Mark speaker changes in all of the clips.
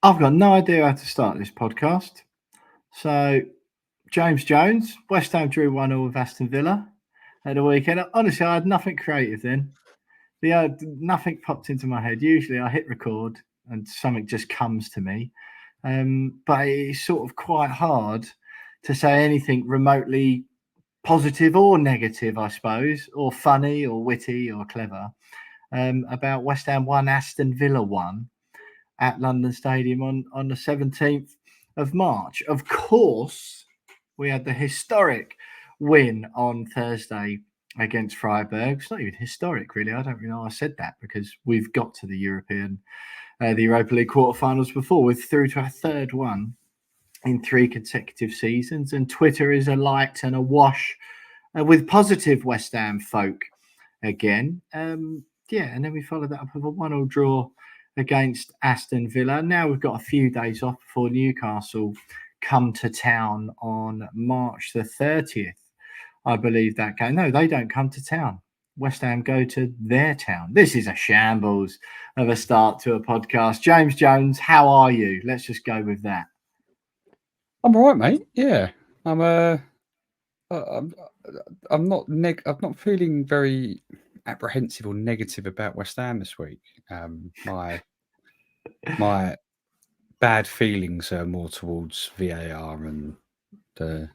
Speaker 1: I've got no idea how to start this podcast. So, James Jones, West Ham drew 1-1 with Aston Villa at the weekend. Honestly, I had nothing creative then. Nothing popped into my head. Usually I hit record and something just comes to me. But it's sort of quite hard to say anything remotely positive or negative, I suppose, or funny or witty or clever about West Ham 1, Aston Villa 1 at London Stadium on the 17th of March. Of course, we had the historic win on Thursday against Freiburg. It's not even historic, really. I don't really know I said that because we've got to the Europa League quarterfinals before. We're through to our third one in 3 consecutive seasons, and Twitter is alight and awash with positive West Ham folk again. And then we followed that up with a 1-1 draw against Aston Villa. Now we've got a few days off before Newcastle come to town on March the 30th. I believe that game. No, they don't come to town. West Ham go to their town. This is a shambles of a start to a podcast. James Jones, how are you? Let's just go with that.
Speaker 2: I'm all right, mate. Yeah, I'm not I'm not feeling very apprehensive or negative about West Ham this week. My bad feelings are more towards VAR and the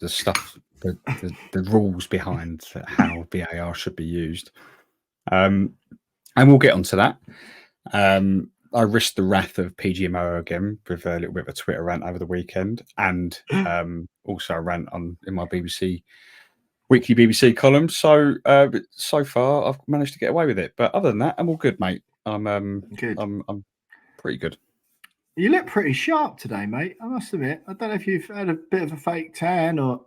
Speaker 2: stuff, the rules behind how VAR should be used. And we'll get onto that. I risked the wrath of PGMO again with a little bit of a Twitter rant over the weekend, and also a rant in my weekly BBC column. So so far, I've managed to get away with it. But other than that, I'm all good, mate. I'm
Speaker 1: good.
Speaker 2: I'm pretty good.
Speaker 1: You look pretty sharp today, mate. I must admit. I don't know if you've had a bit of a fake tan or,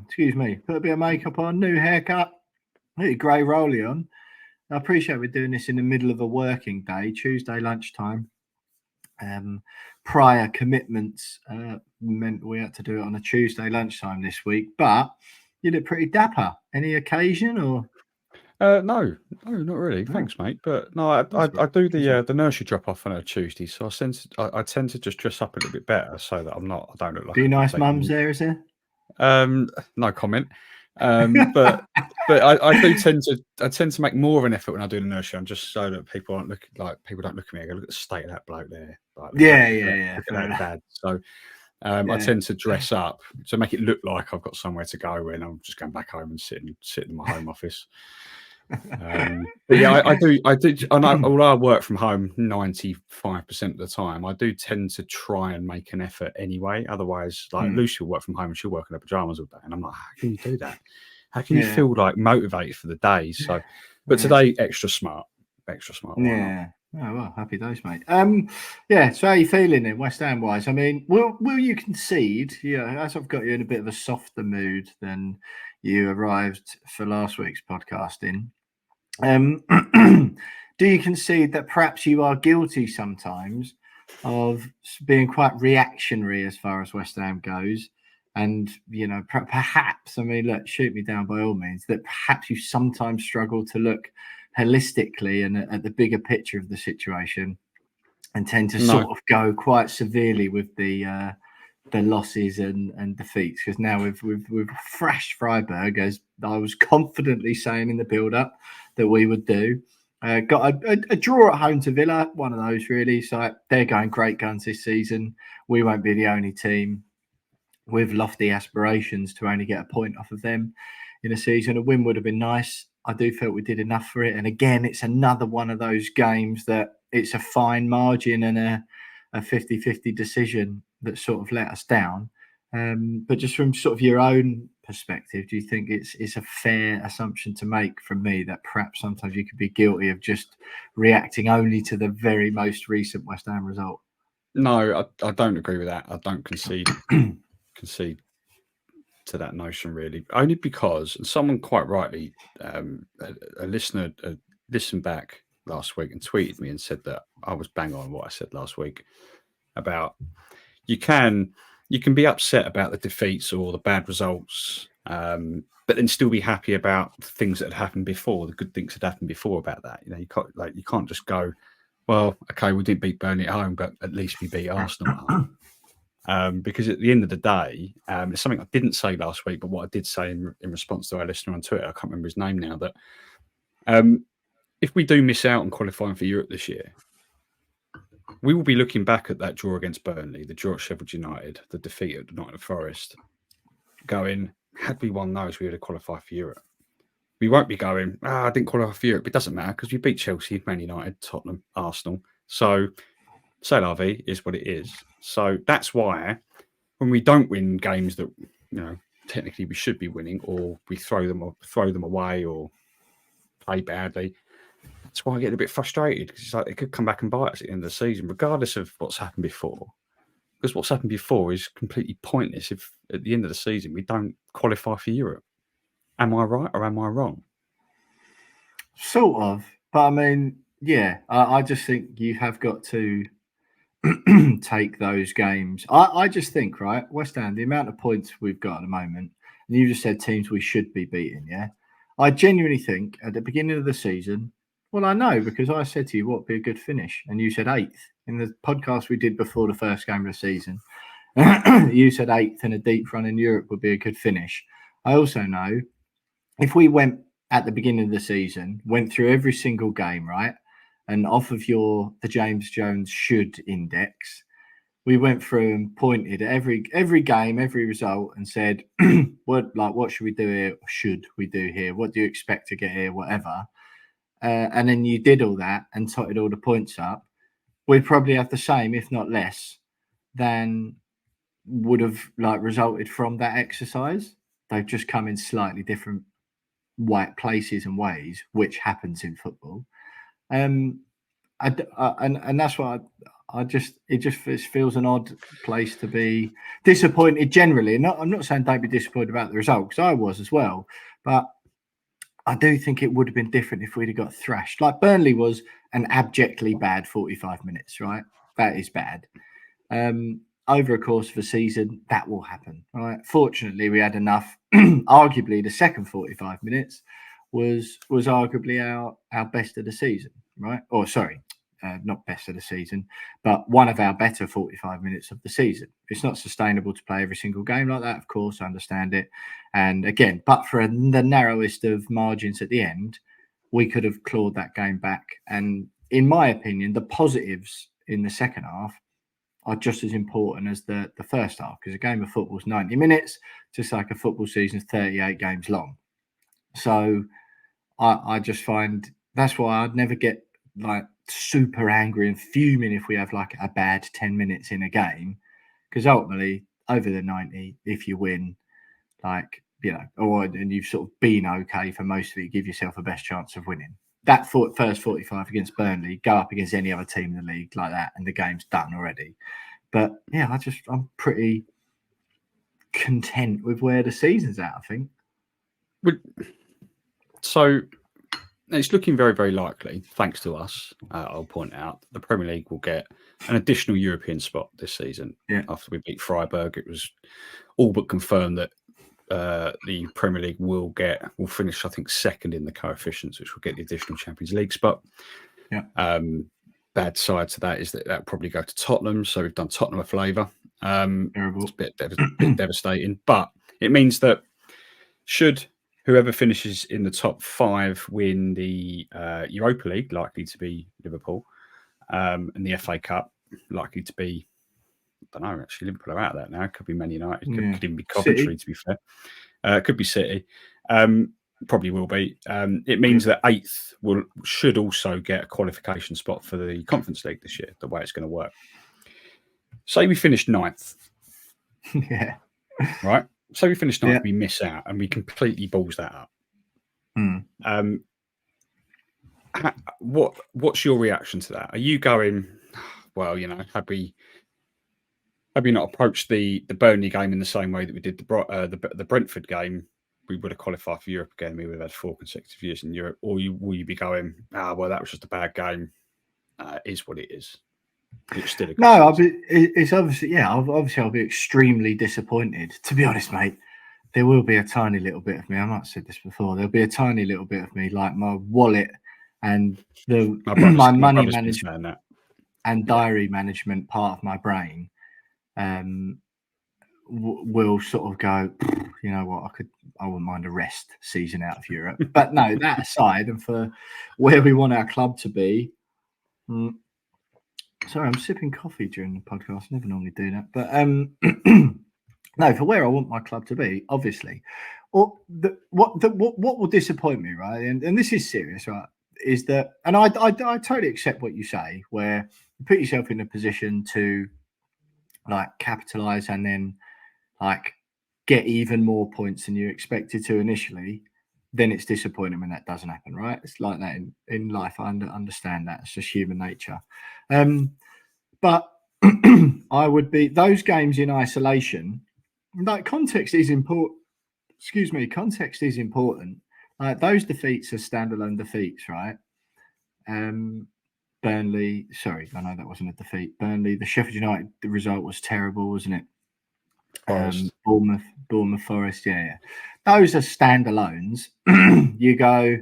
Speaker 1: excuse me, put a bit of makeup on, new haircut, a grey rollie on. I appreciate we're doing this in the middle of a working day, Tuesday lunchtime. Prior commitments meant we had to do it on a Tuesday lunchtime this week, but you look pretty dapper. Any occasion or?
Speaker 2: No, not really. Thanks, mate. But no, I do the nursery drop off on a Tuesday, so I tend to just dress up a little bit better so that I don't look like.
Speaker 1: Be nice, mums. There is there?
Speaker 2: No comment. But I tend to make more of an effort when I do the nursery, just so that people don't look at me. I go, look at the state of that bloke there. Like,
Speaker 1: yeah.
Speaker 2: Look at that dad. So I tend to dress up to make it look like I've got somewhere to go when I'm just going back home and sitting in my home office. But yeah, I do. Although I work from home 95% of the time, I do tend to try and make an effort anyway. Otherwise, like Lucy will work from home and she'll work in her pajamas all day, and I'm like, how can you do that? How can you feel like motivated for the day? So, but today, extra smart.
Speaker 1: Yeah. Oh well, happy days, mate. So how are you feeling in West Ham wise? I mean, will you concede? Yeah, as I've got you in a bit of a softer mood than you arrived for last week's podcasting. Do you concede that perhaps you are guilty sometimes of being quite reactionary as far as West Ham goes? And, perhaps, I mean, look, shoot me down by all means, that perhaps you sometimes struggle to look holistically and at the bigger picture of the situation and tend to sort of go quite severely with the losses and defeats, because now we've thrashed Freiburg, as I was confidently saying in the build-up that we would do. Got a draw at home to Villa, one of those really. So they're going great guns this season. We won't be the only team with lofty aspirations to only get a point off of them in a season. A win would have been nice. I do feel we did enough for it. And again, it's another one of those games that it's a fine margin and a 50-50 decision that sort of let us down. But just from sort of your own perspective, do you think it's a fair assumption to make from me that perhaps sometimes you could be guilty of just reacting only to the very most recent West Ham result?
Speaker 2: No, I don't agree with that. I don't concede to that notion, really. Only because someone quite rightly, a listener listened back last week and tweeted me and said that I was bang on what I said last week about you can be upset about the defeats or the bad results, but then still be happy about the things that had happened before, the good things that happened before about that. You can't just go, Well, okay, we didn't beat Burnley at home, but at least we beat Arsenal at home. Because at the end of the day, it's something I didn't say last week, but what I did say in response to our listener on Twitter, I can't remember his name now, that if we do miss out on qualifying for Europe this year, we will be looking back at that draw against Burnley, the draw at Sheffield United, the defeat at Nottingham Forest, going, had we won those, we would have qualified for Europe. We won't be going, I didn't qualify for Europe. It doesn't matter because we beat Chelsea, Man United, Tottenham, Arsenal. So, c'est la vie is what it is. So that's why when we don't win games that, technically we should be winning, or we throw them away or play badly, that's why I get a bit frustrated, because it's like it could come back and bite us at the end of the season, regardless of what's happened before. Because what's happened before is completely pointless if at the end of the season we don't qualify for Europe. Am I right or am I wrong?
Speaker 1: Sort of. But I mean, yeah, I just think you have got to take those games. I just think, right, West Ham, the amount of points we've got at the moment, and you just said teams we should be beating, yeah? I genuinely think at the beginning of the season, well, I know because I said to you what would be a good finish, and you said 8th. In the podcast we did before the first game of the season, you said 8th and a deep run in Europe would be a good finish. I also know if we went at the beginning of the season, went through every single game, right? And off of the James Jones should index, we went through and pointed at every game, every result, and said, what should we do here? Or should we do here? What do you expect to get here? Whatever. And then you did all that and totted all the points up. We'd probably have the same, if not less, than would have resulted from that exercise. They've just come in slightly different places and ways, which happens in football. And that's why it just feels an odd place to be disappointed generally. And I'm not saying don't be disappointed about the result, because I was as well, but I do think it would have been different if we'd have got thrashed. Like Burnley was an abjectly bad 45 minutes, right? That is bad. Over a course of a season, that will happen, right? Fortunately, we had enough. Arguably, the second 45 minutes was arguably our best of the season, right? Or sorry, not best of the season, but one of our better 45 minutes of the season. It's not sustainable to play every single game like that, of course, I understand it. And again, but for the narrowest of margins at the end, we could have clawed that game back. And in my opinion, the positives in the second half are just as important as the first half, because a game of football is 90 minutes, just like a football season is 38 games long. So I just find that's why I'd never get super angry and fuming if we have a bad 10 minutes in a game, because ultimately over the 90, if you win, and you've sort of been okay for most of it, you give yourself a best chance of winning. That first 45 against Burnley, go up against any other team in the league like that, and the game's done already. But yeah, I'm pretty content with where the season's at, I think.
Speaker 2: So it's looking very, very likely, thanks to us, I'll point out, the Premier League will get an additional European spot this season.
Speaker 1: Yeah.
Speaker 2: After we beat Freiburg, it was all but confirmed that the Premier League will finish, I think, second in the coefficients, which will get the additional Champions League spot.
Speaker 1: Yeah.
Speaker 2: Bad side to that is that that'll probably go to Tottenham. So we've done Tottenham a flavour. It's a bit devastating, but it means that should whoever finishes in the top 5 win the Europa League, likely to be Liverpool, and the FA Cup, likely to be, I don't know, actually, Liverpool are out of that now. It could be Man United, could even be Coventry, City. To be fair. It could be City. Probably will be. It means that 8th should also get a qualification spot for the Conference League this year, the way it's going to work. Say we finish 9th.
Speaker 1: Yeah.
Speaker 2: Right? So we finish 9th, we miss out, and we completely balls that up. What's your reaction to that? Are you going, well, had we not approached the Burnley game in the same way that we did the Brentford game, we would have qualified for Europe again. We would have had 4 consecutive years in Europe. Or will you be going, well, that was just a bad game. Is what it is. It's still a good
Speaker 1: it's obviously, I'll be extremely disappointed. To be honest, mate, there will be a tiny little bit of me. I might have said this before. There'll be a tiny little bit of me, like my wallet and the
Speaker 2: My
Speaker 1: money
Speaker 2: brother's been
Speaker 1: management
Speaker 2: saying that.
Speaker 1: and diary management part of my brain will sort of go, you know what, I wouldn't mind a rest season out of Europe. But no, that aside, and for where we want our club to be, sorry, I'm sipping coffee during the podcast. I never normally do that, but no, for where I want my club to be, obviously, or what will disappoint me, right? And this is serious, right? Is that, and I totally accept what you say, where you put yourself in a position to like capitalize and then like get even more points than you expected to initially, then it's disappointing when that doesn't happen, right? It's like that in life. I understand that. It's just human nature. But I would be those games in isolation, like context is important. Excuse me, context is important. Like those defeats are standalone defeats, right? Burnley, sorry, I know that wasn't a defeat. Burnley, the Sheffield United, the result was terrible, wasn't it? Bournemouth Forest, yeah. Those are standalones. You go,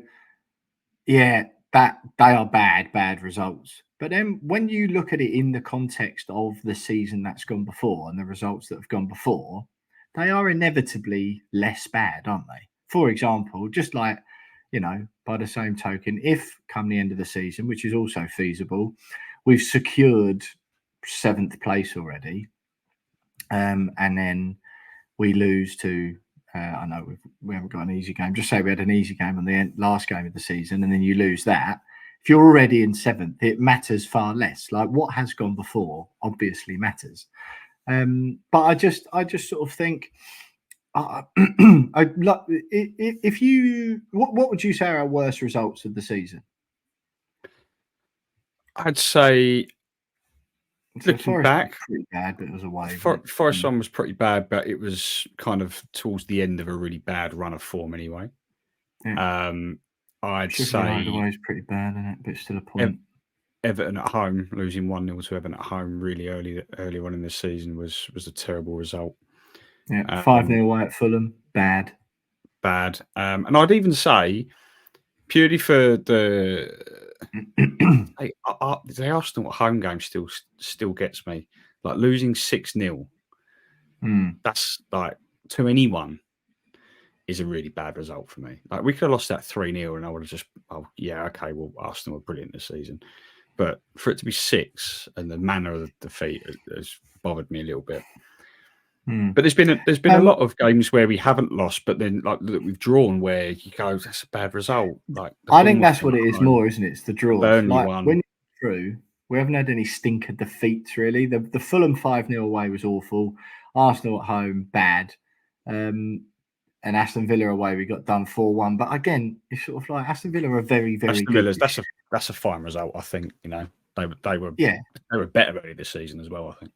Speaker 1: yeah, that they are bad results. But then when you look at it in the context of the season that's gone before and the results that have gone before, they are inevitably less bad, aren't they? For example, just like, you know, by the same token, if come the end of the season, which is also feasible, we've secured 7th place already, and then we lose to, I know we haven't got an easy game. Just say we had an easy game on the last game of the season, and then you lose that. If you're already in 7th, it matters far less. Like what has gone before obviously matters. But I just sort of think, if you, what would you say are our worst results of the season?
Speaker 2: I'd say, looking back,
Speaker 1: pretty bad, but it was away.
Speaker 2: Forest one was pretty bad, but it was kind of towards the end of a really bad run of form anyway.
Speaker 1: Yeah.
Speaker 2: I'd
Speaker 1: say away is pretty bad, isn't it? But it's still a point.
Speaker 2: Everton at home, losing 1-0 to Everton at home really early on in the season was a terrible result.
Speaker 1: Yeah, 5-0 away at Fulham, bad.
Speaker 2: And I'd even say, purely for the Arsenal at home game still gets me. Like losing 6-0, that's like, to anyone, is a really bad result for me. Like we could have lost that 3-0 and I would have just, Arsenal were brilliant this season. But for it to be 6 and the manner of the defeat has bothered me a little bit. But there's been a lot of games where we haven't lost, but then like that we've drawn where you go, that's a bad result. Like
Speaker 1: I think that's what it is more, isn't it? It's the draw.
Speaker 2: Burnley
Speaker 1: like when you're through, we haven't had any stinker defeats really. The Fulham 5-0 away was awful. Arsenal at home, bad. And Aston Villa away, we got done 4-1. But again, it's sort of like Aston Villa are very, very good.
Speaker 2: That's a fine result, I think. You know, they were better early this season as well, I think.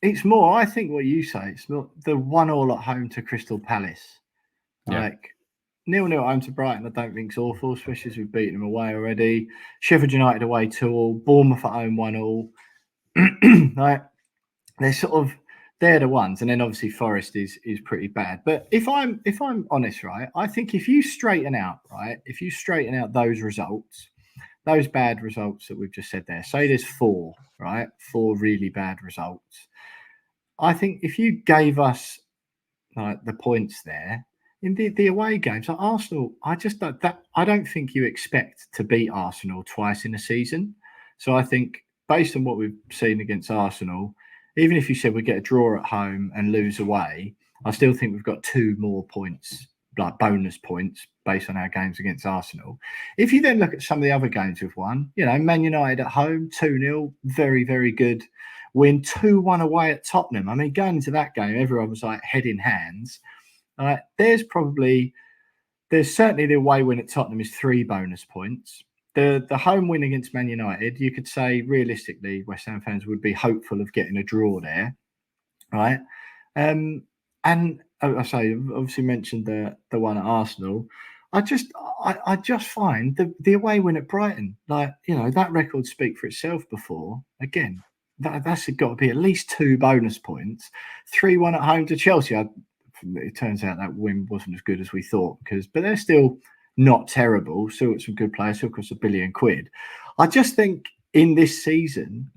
Speaker 1: It's more, I think what you say, it's not the 1-1 at home to Crystal Palace. Like 0-0 at home to Brighton, I don't think it's awful, especially as we've beaten them away already. Sheffield United away 2-2, Bournemouth at home 1-1. Like they're the ones, and then obviously Forest is pretty bad. But if I'm honest, right, I think if you straighten out those results, those bad results that we've just said there, say there's 4 really bad results. I think if you gave us like the points there in the away games, like Arsenal, I don't think you expect to beat Arsenal twice in a season. So I think based on what we've seen against Arsenal, even if you said we get a draw at home and lose away, I still think we've got 2 more points, like bonus points, based on our games against Arsenal. If you then look at some of the other games we've won, you know, Man United at home, 2-0, very, very good win, 2-1 away at Tottenham. I mean, going into that game, everyone was like head in hands. There's certainly the away win at Tottenham is 3 bonus points. The home win against Man United, you could say realistically, West Ham fans would be hopeful of getting a draw there, right? And I say, obviously mentioned the one at Arsenal. I just find the away win at Brighton, like, you know, that record speak for itself before. Again, that's got to be at least 2 bonus points. 3-1 at home to Chelsea. It turns out that win wasn't as good as we thought, but they're still not terrible. Still got some good players. Still cost £1 billion. I just think in this season,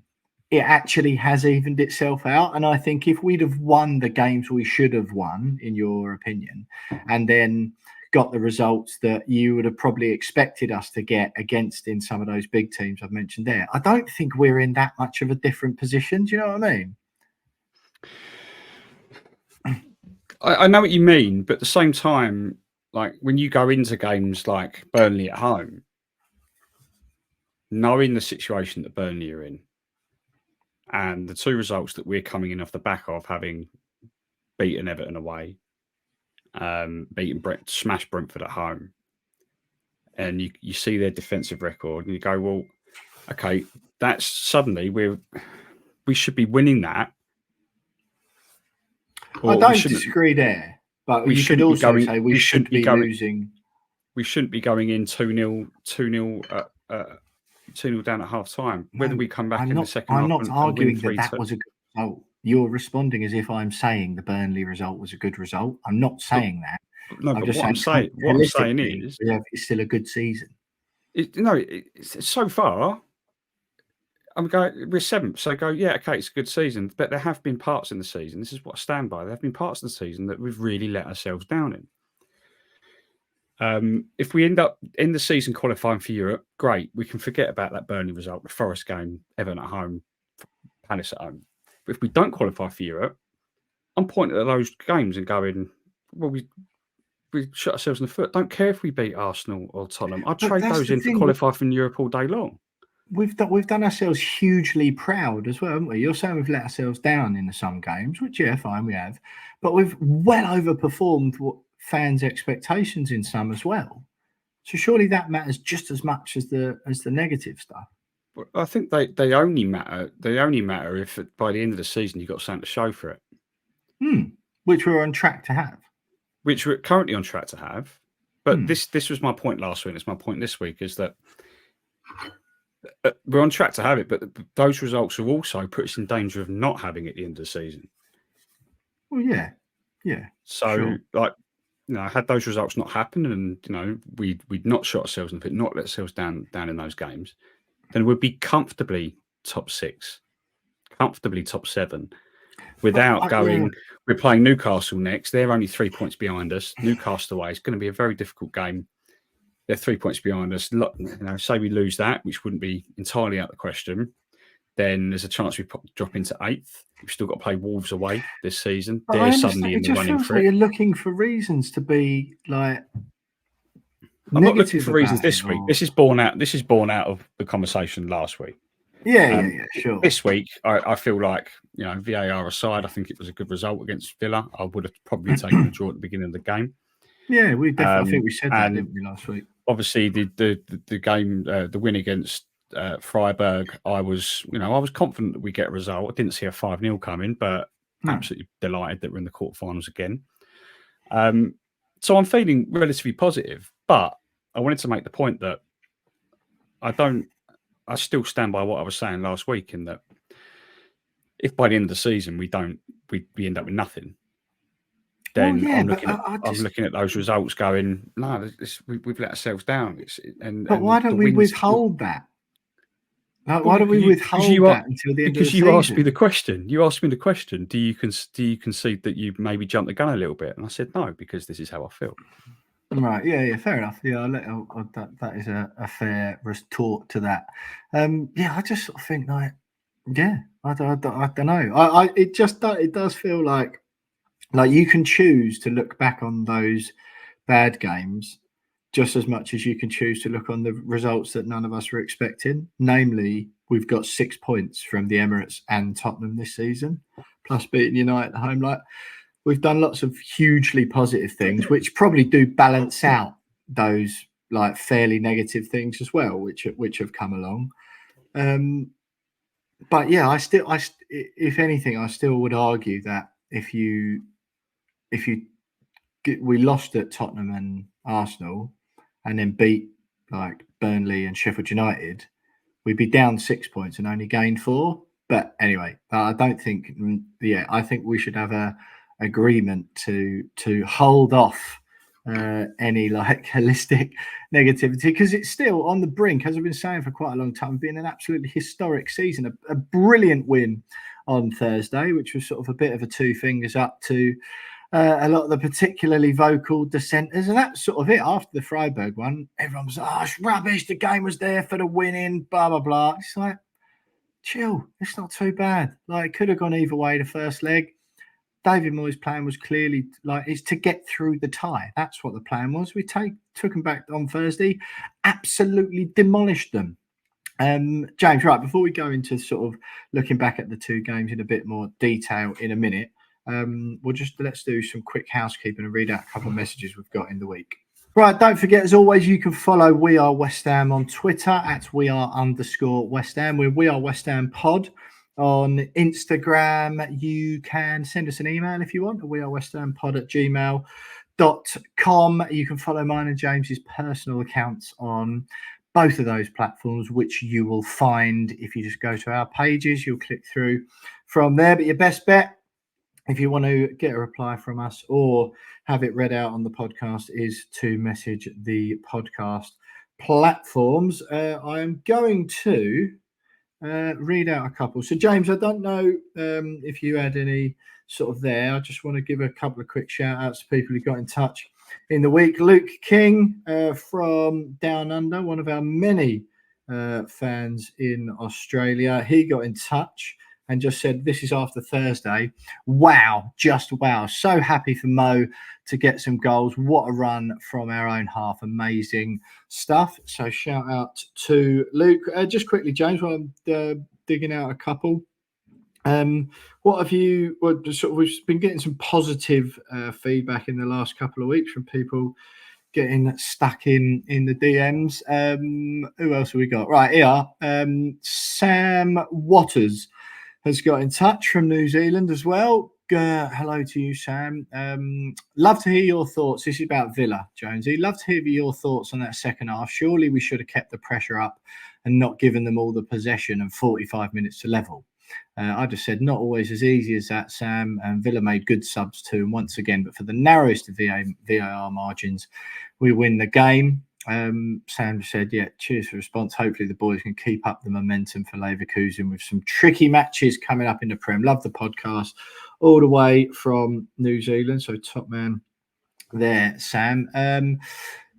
Speaker 1: it actually has evened itself out. And I think if we'd have won the games we should have won, in your opinion, and then got the results that you would have probably expected us to get against in some of those big teams I've mentioned there, I don't think we're in that much of a different position. Do you know what I mean?
Speaker 2: I know what you mean, but at the same time, like when you go into games like Burnley at home, knowing the situation that Burnley are in, and the two results that we're coming in off the back of, having beaten Everton away, smashed Brentford at home, and you see their defensive record, and you go, well, okay, that's suddenly we should be winning that.
Speaker 1: I don't disagree there, but you could also say we shouldn't be losing.
Speaker 2: We shouldn't be going in 2-0 down at half time. Whether we come back in the second half.
Speaker 1: I'm not arguing that was a good result. You're responding as if I'm saying the Burnley result was a good result. I'm not saying that.
Speaker 2: No, but what I'm saying is
Speaker 1: it's still a good season.
Speaker 2: So far, we're seventh. So it's a good season. But there have been parts in the season. This is what I stand by. There have been parts of the season that we've really let ourselves down in. If we end up in the season qualifying for Europe, great. We can forget about that Burnley result, the Forest game, Everton at home, Palace at home. But if we don't qualify for Europe, I'm pointing at those games and going, well, we shot ourselves in the foot. Don't care if we beat Arsenal or Tottenham. I'd trade those in to qualify for Europe all day long.
Speaker 1: We've done ourselves hugely proud as well, haven't we? You're saying we've let ourselves down in some games, which, yeah, fine, we have. But we've well overperformed what fans' expectations in some as well. So surely that matters just as much as the negative stuff.
Speaker 2: I think they only matter. They only matter if by the end of the season you've got something to show for it.
Speaker 1: Which we're on track to have.
Speaker 2: Which we're currently on track to have. But this was my point last week. It's my point this week is that we're on track to have it, but those results will also put us in danger of not having it at the end of the season.
Speaker 1: Well, yeah.
Speaker 2: So, had those results not happened, and we'd not shot ourselves in the foot, not let ourselves down in those games, then we'd be comfortably top 6, comfortably top 7, without going. We're playing Newcastle next. They're only 3 points behind us. Newcastle away is going to be a very difficult game. They're 3 points behind us. Say we lose that, which wouldn't be entirely out of the question, then there's a chance we drop into 8th. We've still got to play Wolves away this season. They're suddenly in the running for it.
Speaker 1: You're looking for reasons to be like.
Speaker 2: I'm not looking for reasons this week. This is born out of the conversation last week.
Speaker 1: Yeah, sure.
Speaker 2: This week, I feel like, VAR aside, I think it was a good result against Villa. I would have probably taken a draw at the beginning of the game.
Speaker 1: Yeah, we definitely. I think we said that, didn't we, last week?
Speaker 2: Obviously, the game, the win against Freiburg, I was confident that we get a result. I didn't see a 5-0 coming, but absolutely delighted that we're in the quarterfinals again. So I'm feeling relatively positive, but I wanted to make the point that I still stand by what I was saying last week, in that if by the end of the season we end up with nothing, then I'm looking at those results going, no, we've let ourselves down.
Speaker 1: But why don't we withhold that? Why don't we withhold that until the end of the season?
Speaker 2: Because you asked me the question. You asked me the question, do you concede that you maybe jumped the gun a little bit? And I said no, because this is how I feel.
Speaker 1: Right, yeah, fair enough. Yeah, that is a fair retort to that. I just sort of think I don't know. It does feel like you can choose to look back on those bad games just as much as you can choose to look on the results that none of us were expecting. Namely, we've got 6 points from the Emirates and Tottenham this season, plus beating United at home. We've done lots of hugely positive things, which probably do balance out those fairly negative things as well, which have come along. But yeah, if anything, I still would argue that if we lost at Tottenham and Arsenal, and then beat Burnley and Sheffield United, we'd be down 6 points and only gained 4. But anyway, I don't think. I think we should have a agreement to hold off any like holistic negativity, because it's still on the brink, as I've been saying for quite a long time, being an absolutely historic season. A brilliant win on Thursday, which was sort of a bit of a two fingers up to a lot of the particularly vocal dissenters, and that's sort of it. After the Freiburg one, everyone was like, "Oh, it's rubbish. The game was there for the winning." Blah blah blah. It's like, chill. It's not too bad. Like, it could have gone either way the first leg. David Moyes' plan was clearly is to get through the tie. That's what the plan was. We took them back on Thursday, absolutely demolished them. James, right, before we go into sort of looking back at the two games in a bit more detail in a minute, let's do some quick housekeeping and read out a couple of messages we've got in the week. Right, don't forget, as always, you can follow We Are West Ham on Twitter at @WeAre_West Ham. We're We Are West Ham Pod on Instagram. You can send us an email if you want, wearewesthampod@gmail.com. You can follow mine and James's personal accounts on both of those platforms, which you will find if you just go to our pages. You'll click through from there. But your best bet, if you want to get a reply from us or have it read out on the podcast, is to message the podcast platforms. I am going to read out a couple. So, James, I don't know if you had any sort of there. I just want to give a couple of quick shout outs to people who got in touch in the week. Luke King from Down Under, one of our many fans in Australia. He got in touch and just said, "This is after Thursday. Wow, just wow. So happy for Mo to get some goals. What a run from our own half. Amazing stuff." So shout out to Luke. Just quickly, James, while I'm digging out a couple. What have you? We've been getting some positive feedback in the last couple of weeks from people getting stuck in the DMs. Who else have we got? Right here, Sam Waters has got in touch from New Zealand as well. Hello to you, Sam. Love to hear your thoughts. This is about Villa, Jonesy. Love to hear your thoughts on that second half. Surely we should have kept the pressure up and not given them all the possession and 45 minutes to level. I just said not always as easy as that, Sam. And Villa made good subs too, and once again, but for the narrowest of VAR margins, we win the game. Sam said, yeah, cheers for the response. Hopefully the boys can keep up the momentum for Leverkusen with some tricky matches coming up in the Prem. Love the podcast all the way from New Zealand. So top man there, Sam.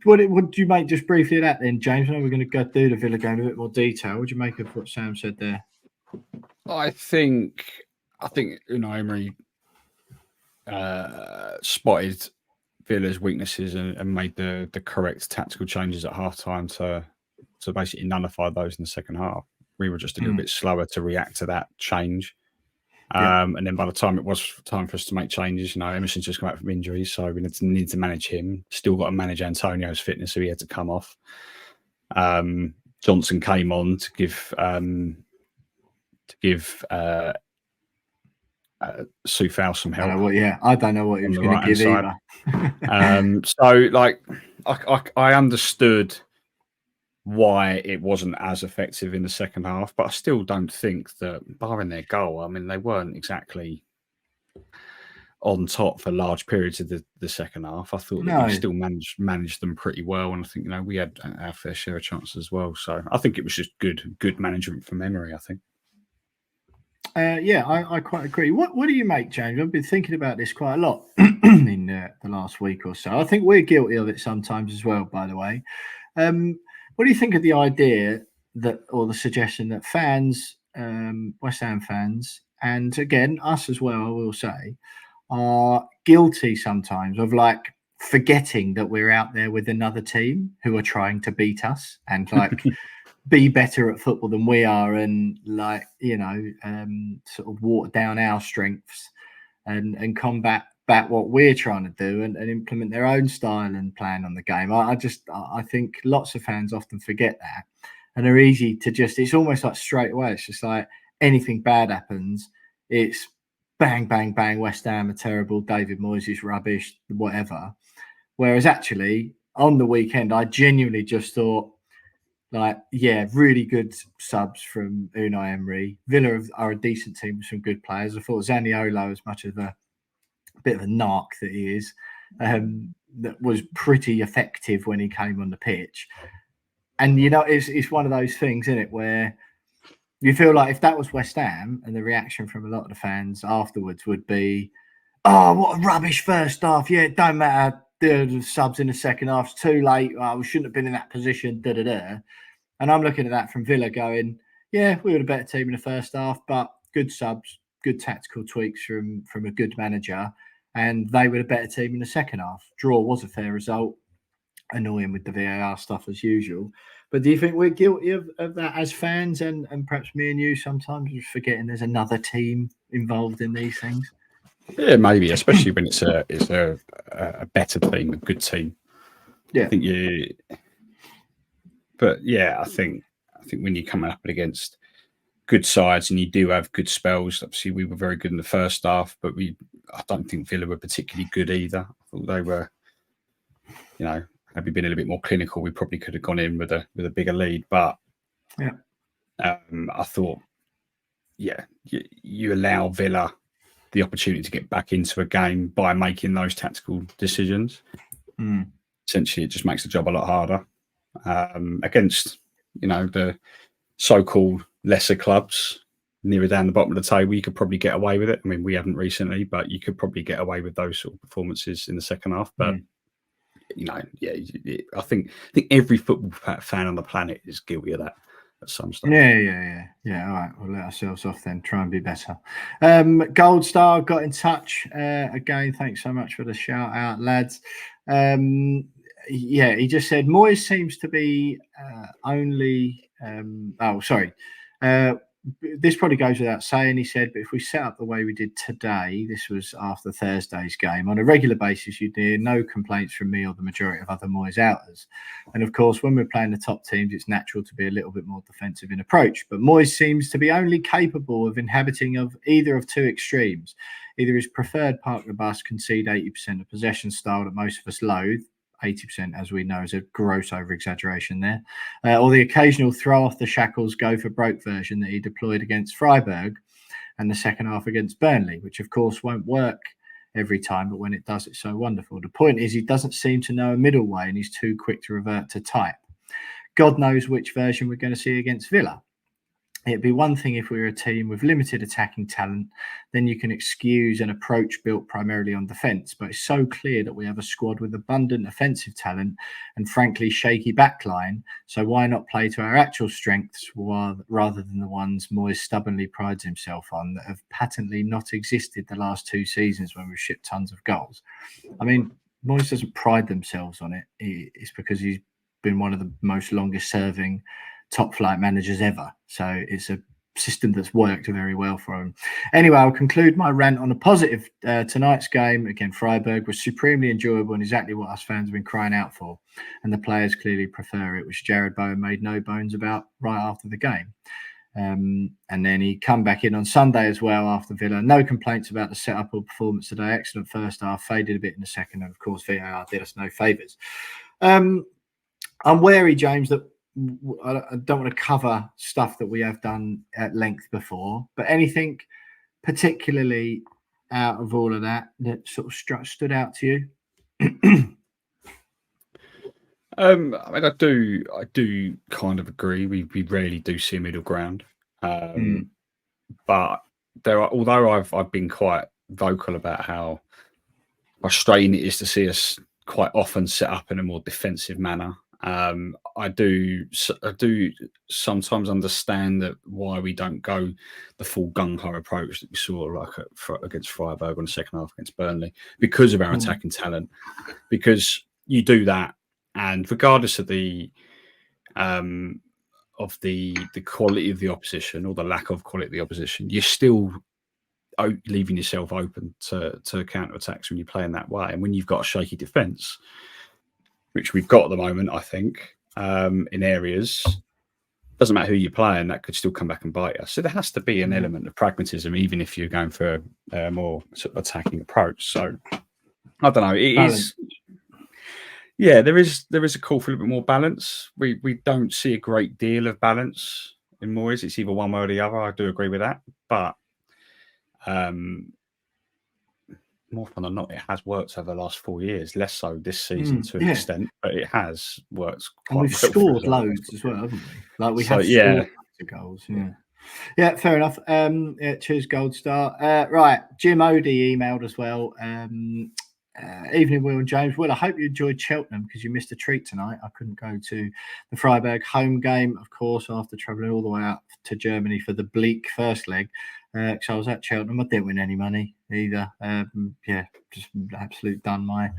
Speaker 1: What do you make just briefly of that then, James? I know we're going to go through the Villa game in a bit more detail. What do you make of what Sam said there?
Speaker 2: I think Unai Emery spotted Villa's weaknesses and made the correct tactical changes at halftime to basically nullify those in the second half. We were just a little bit slower to react to that change. And then by the time it was time for us to make changes, Emerson's just come back from injury, so we need to manage him. Still got to manage Antonio's fitness, so he had to come off. Johnson came on to give Soufal some help.
Speaker 1: I don't know what he was going to give either.
Speaker 2: So, I understood why it wasn't as effective in the second half, but I still don't think that, barring their goal, I mean, they weren't exactly on top for large periods of the second half. I thought that we still managed them pretty well, and I think we had our fair share of chances as well. So I think it was just good management from Emery, I think.
Speaker 1: I quite agree. What do you make, James? I've been thinking about this quite a lot in the last week or so. I think we're guilty of it sometimes as well, by the way. What do you think of the idea or the suggestion that fans, West Ham fans, and again, us as well, I will say, are guilty sometimes of forgetting that we're out there with another team who are trying to beat us and be better at football than we are, and sort of water down our strengths and combat what we're trying to do and implement their own style and plan on the game. I think lots of fans often forget that, and are easy to it's almost like straight away. It's just like anything bad happens, it's bang, bang, bang, West Ham are terrible, David Moyes is rubbish, whatever. Whereas actually on the weekend, I genuinely just thought, really good subs from Unai Emery. Villa are a decent team with some good players. I thought Zaniolo, as much of a bit of a narc that he is, that was pretty effective when he came on the pitch. And, it's one of those things, isn't it, where you feel like if that was West Ham and the reaction from a lot of the fans afterwards would be, oh, what a rubbish first half. Yeah, it don't matter. The subs in the second half, it's too late. Oh, we shouldn't have been in that position. And I'm looking at that from Villa going, yeah, we were a better team in the first half, but good subs, good tactical tweaks from a good manager, and they were a better team in the second half. Draw was a fair result. Annoying with the VAR stuff as usual. But do you think we're guilty of that as fans, and perhaps me and you sometimes just forgetting there's another team involved in these things?
Speaker 2: Yeah, maybe, especially when it's a better team, a good team.
Speaker 1: Yeah.
Speaker 2: I think but yeah, I think when you're coming up against good sides and you do have good spells, obviously we were very good in the first half, but I don't think Villa were particularly good either. I thought they were, had we been a little bit more clinical, we probably could have gone in with a bigger lead. But
Speaker 1: yeah,
Speaker 2: I thought, you allow Villa the opportunity to get back into a game by making those tactical decisions. Essentially, it just makes the job a lot harder against, the so-called lesser clubs nearer down the bottom of the table. You could probably get away with it. I mean, we haven't recently, but you could probably get away with those sort of performances in the second half. But I think every football fan on the planet is guilty of that at some stage.
Speaker 1: Yeah. All right, we'll let ourselves off then. Try and be better. Gold Star got in touch again. Thanks so much for the shout out, lads. He just said Moyes seems to be this probably goes without saying, he said, but if we set up the way we did today, this was after Thursday's game, on a regular basis, you'd hear no complaints from me or the majority of other Moyes outers. And of course, when we're playing the top teams, it's natural to be a little bit more defensive in approach. But Moyes seems to be only capable of inhabiting of either of two extremes. Either his preferred park the bus, concede 80% of possession style that most of us loathe, 80%, as we know, is a gross over-exaggeration there, or the occasional throw off the shackles, go for broke version that he deployed against Freiburg and the second half against Burnley, which of course won't work every time, but when it does, it's so wonderful. The point is he doesn't seem to know a middle way and he's too quick to revert to type. God knows which version we're going to see against Villa. It'd be one thing if we were a team with limited attacking talent, then you can excuse an approach built primarily on defence. But it's so clear that we have a squad with abundant offensive talent and frankly shaky backline. So why not play to our actual strengths rather than the ones Moyes stubbornly prides himself on that have patently not existed the last 2 seasons when we've shipped tons of goals? I mean, Moyes doesn't pride themselves on it. It's because he's been one of the most longest serving top flight managers ever. So it's a system that's worked very well for him. Anyway, I'll conclude my rant on a positive. Tonight's game against Freiburg was supremely enjoyable and exactly what us fans have been crying out for. And the players clearly prefer it, which Jared Bowen made no bones about right after the game. And then he come back in on Sunday as well after Villa. No complaints about the setup or performance today. Excellent first half, faded a bit in the second. And of course, VAR did us no favours. I'm wary, James, that I don't want to cover stuff that we have done at length before, but anything particularly out of all of that sort of stood out to you?
Speaker 2: I mean, I do kind of agree. We rarely do see a middle ground, but although I've been quite vocal about how frustrating it is to see us quite often set up in a more defensive manner. I do sometimes understand that why we don't go the full gung-ho approach that we saw like against Freiburg on the second half against Burnley because of our attacking talent. Because you do that, and regardless of the quality of the opposition or the lack of quality of the opposition, you're still leaving yourself open to counter-attacks when you play in that way. And when you've got a shaky defence, which we've got at the moment, I think, in areas, doesn't matter who you're playing, that could still come back and bite us. So there has to be an element of pragmatism, even if you're going for a more sort of attacking approach. So I don't know. It is, there is a call for a little bit more balance. We don't see a great deal of balance in Moyes. It's either one way or the other. I do agree with that, but more often than not, it has worked over the last 4 years. Less so this season to an extent, but it has worked quite
Speaker 1: and we've
Speaker 2: well.
Speaker 1: scored loads as well, haven't we? Like we
Speaker 2: So,
Speaker 1: have
Speaker 2: yeah.
Speaker 1: scored loads of goals. Yeah, fair enough. Cheers, Gold Star. Right, Jim Odie emailed as well. Evening, Will and James. Will, I hope you enjoyed Cheltenham because you missed a treat tonight. I couldn't go to the Freiburg home game, of course, after travelling all the way out to Germany for the bleak first leg. Because I was at Cheltenham. I didn't win any money either. Just absolute done my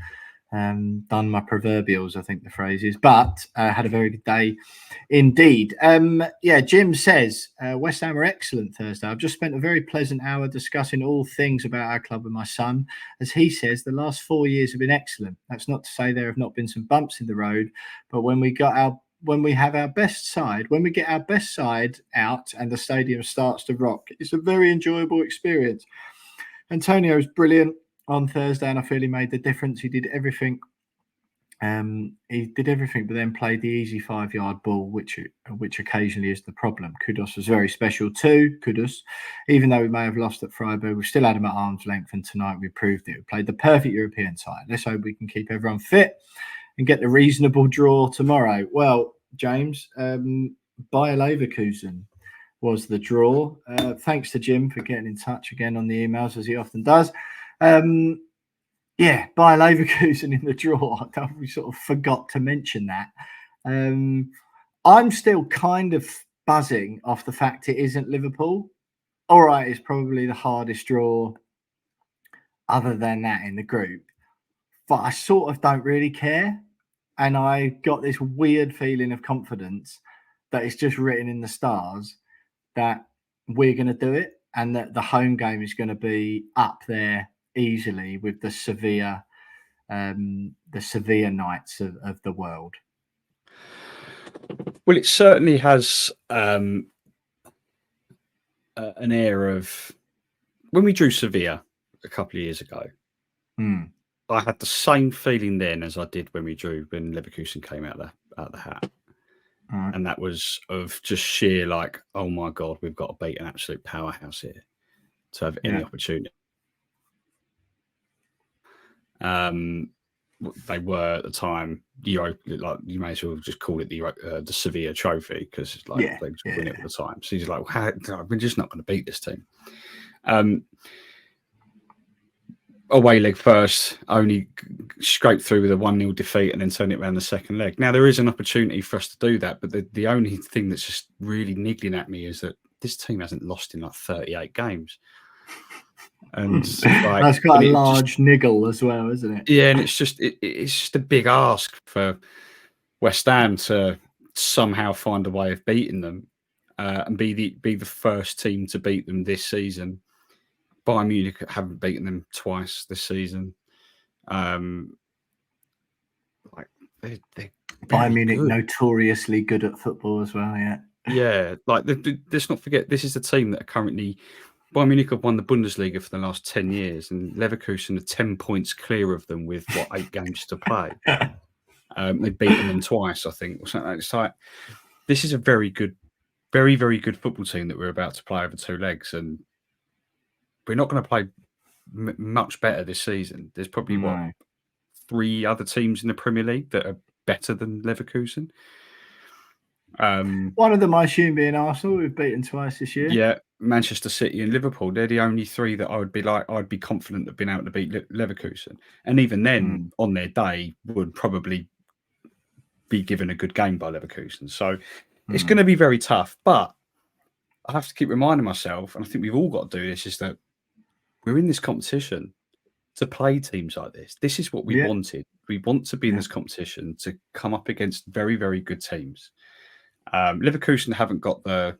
Speaker 1: proverbials, I think the phrase is. But had a very good day indeed. Jim says West Ham are excellent Thursday. I've just spent a very pleasant hour discussing all things about our club with my son. As he says, the last 4 years have been excellent. That's not to say there have not been some bumps in the road, but when we get our best side out and the stadium starts to rock, it's a very enjoyable experience. Antonio is brilliant on Thursday, and I feel he made the difference. He did everything. But then played the easy 5-yard ball, which occasionally is the problem. Kudus was very special too. Kudus, even though we may have lost at Freiburg, we still had him at arm's length, and tonight we proved it. We played the perfect European side. Let's hope we can keep everyone fit and get the reasonable draw tomorrow. Well, James, Bayer Leverkusen was the draw. Thanks to Jim for getting in touch again on the emails, as he often does. Bayer Leverkusen in the draw. We sort of forgot to mention that. I'm still kind of buzzing off the fact it isn't Liverpool. All right, it's probably the hardest draw other than that in the group. But I sort of don't really care. And I got this weird feeling of confidence that it's just written in the stars that we're going to do it and that the home game is going to be up there easily with the Sevilla Knights of the world.
Speaker 2: Well, it certainly has an air of when we drew Sevilla a couple of years ago. I had the same feeling then as I did when Leverkusen came out the hat. Right. And that was of just sheer oh my God, we've got to beat an absolute powerhouse here to have any opportunity. They were at the time you may as well just call it the Sevilla Trophy because they just win it all the time. So he's like, we're just not going to beat this team. Away leg first, only scraped through with a 1-0 defeat and then turn it around the second leg. Now, there is an opportunity for us to do that, but the only thing that's just really niggling at me is that this team hasn't lost in 38 games. And
Speaker 1: that's quite a large niggle as well, isn't it?
Speaker 2: Yeah, and it's just a big ask for West Ham to somehow find a way of beating them and be the first team to beat them this season. Bayern Munich haven't beaten them twice this season. They're
Speaker 1: Bayern Munich notoriously good at football as well.
Speaker 2: Yeah. Let's not forget this is the team that are currently Bayern Munich have won the Bundesliga for the last 10 years, and Leverkusen are 10 points clear of them with 8 games to play. They've beaten them twice, I think. It's this is a very good, very, very good football team that we're about to play over 2 legs, and we're not going to play much better this season. There's probably 3 other teams in the Premier League that are better than Leverkusen.
Speaker 1: One of them, I assume, being Arsenal, we've beaten twice this year.
Speaker 2: Yeah, Manchester City and Liverpool. They're the only 3 that I'd be confident of being able to beat Leverkusen. And even then, on their day, would probably be given a good game by Leverkusen. So it's going to be very tough. But I have to keep reminding myself, and I think we've all got to do this, is that we're in this competition to play teams like this. This is what we wanted. We want to be in this competition to come up against very, very good teams. Leverkusen haven't got the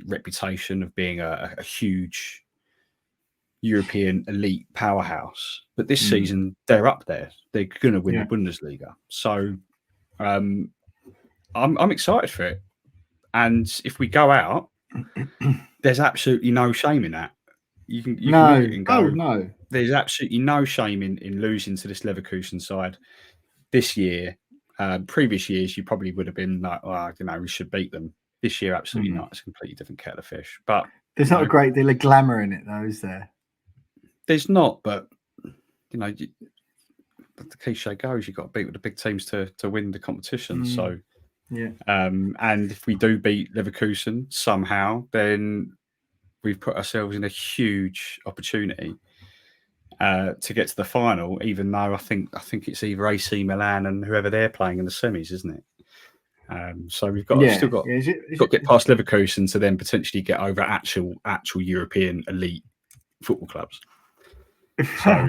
Speaker 2: reputation of being a huge European elite powerhouse, but this season they're up there. They're going to win the Bundesliga. So I'm excited for it. And if we go out, there's absolutely no shame in that. You can look at it and go,
Speaker 1: no.
Speaker 2: There's absolutely no shame in losing to this Leverkusen side this year. Previous years, you probably would have been like, we should beat them. This year, absolutely not. It's a completely different kettle of fish. But
Speaker 1: there's not a great deal of glamour in it, though, is there?
Speaker 2: there's not, but the cliche goes, you've got to beat with the big teams to win the competition. So,
Speaker 1: yeah,
Speaker 2: and if we do beat Leverkusen somehow, then we've put ourselves in a huge opportunity to get to the final. Even though I think it's either AC Milan and whoever they're playing in the semis, isn't it? So we've still got to get past Leverkusen to then potentially get over actual European elite football clubs. So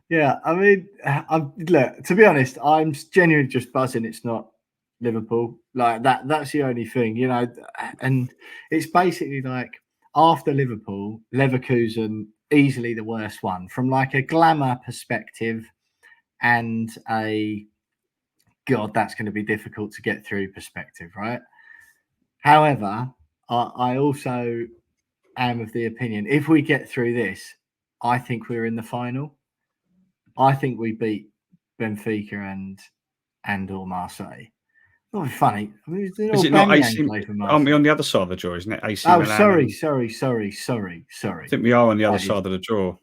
Speaker 1: yeah, I mean, look, to be honest, I'm genuinely just buzzing it's not Liverpool. Like that's the only thing, and it's basically like after Liverpool, Leverkusen easily the worst one from like a glamour perspective and a God, that's going to be difficult to get through perspective, right? However, I also am of the opinion if we get through this, I think we're in the final. I think we beat Benfica and or Marseille. Not funny. I mean,
Speaker 2: is it not AC?
Speaker 1: Aren't
Speaker 2: we on the other side of the draw, isn't it? AC
Speaker 1: Oh,
Speaker 2: Milan.
Speaker 1: Sorry.
Speaker 2: I think we are on the other side of the draw.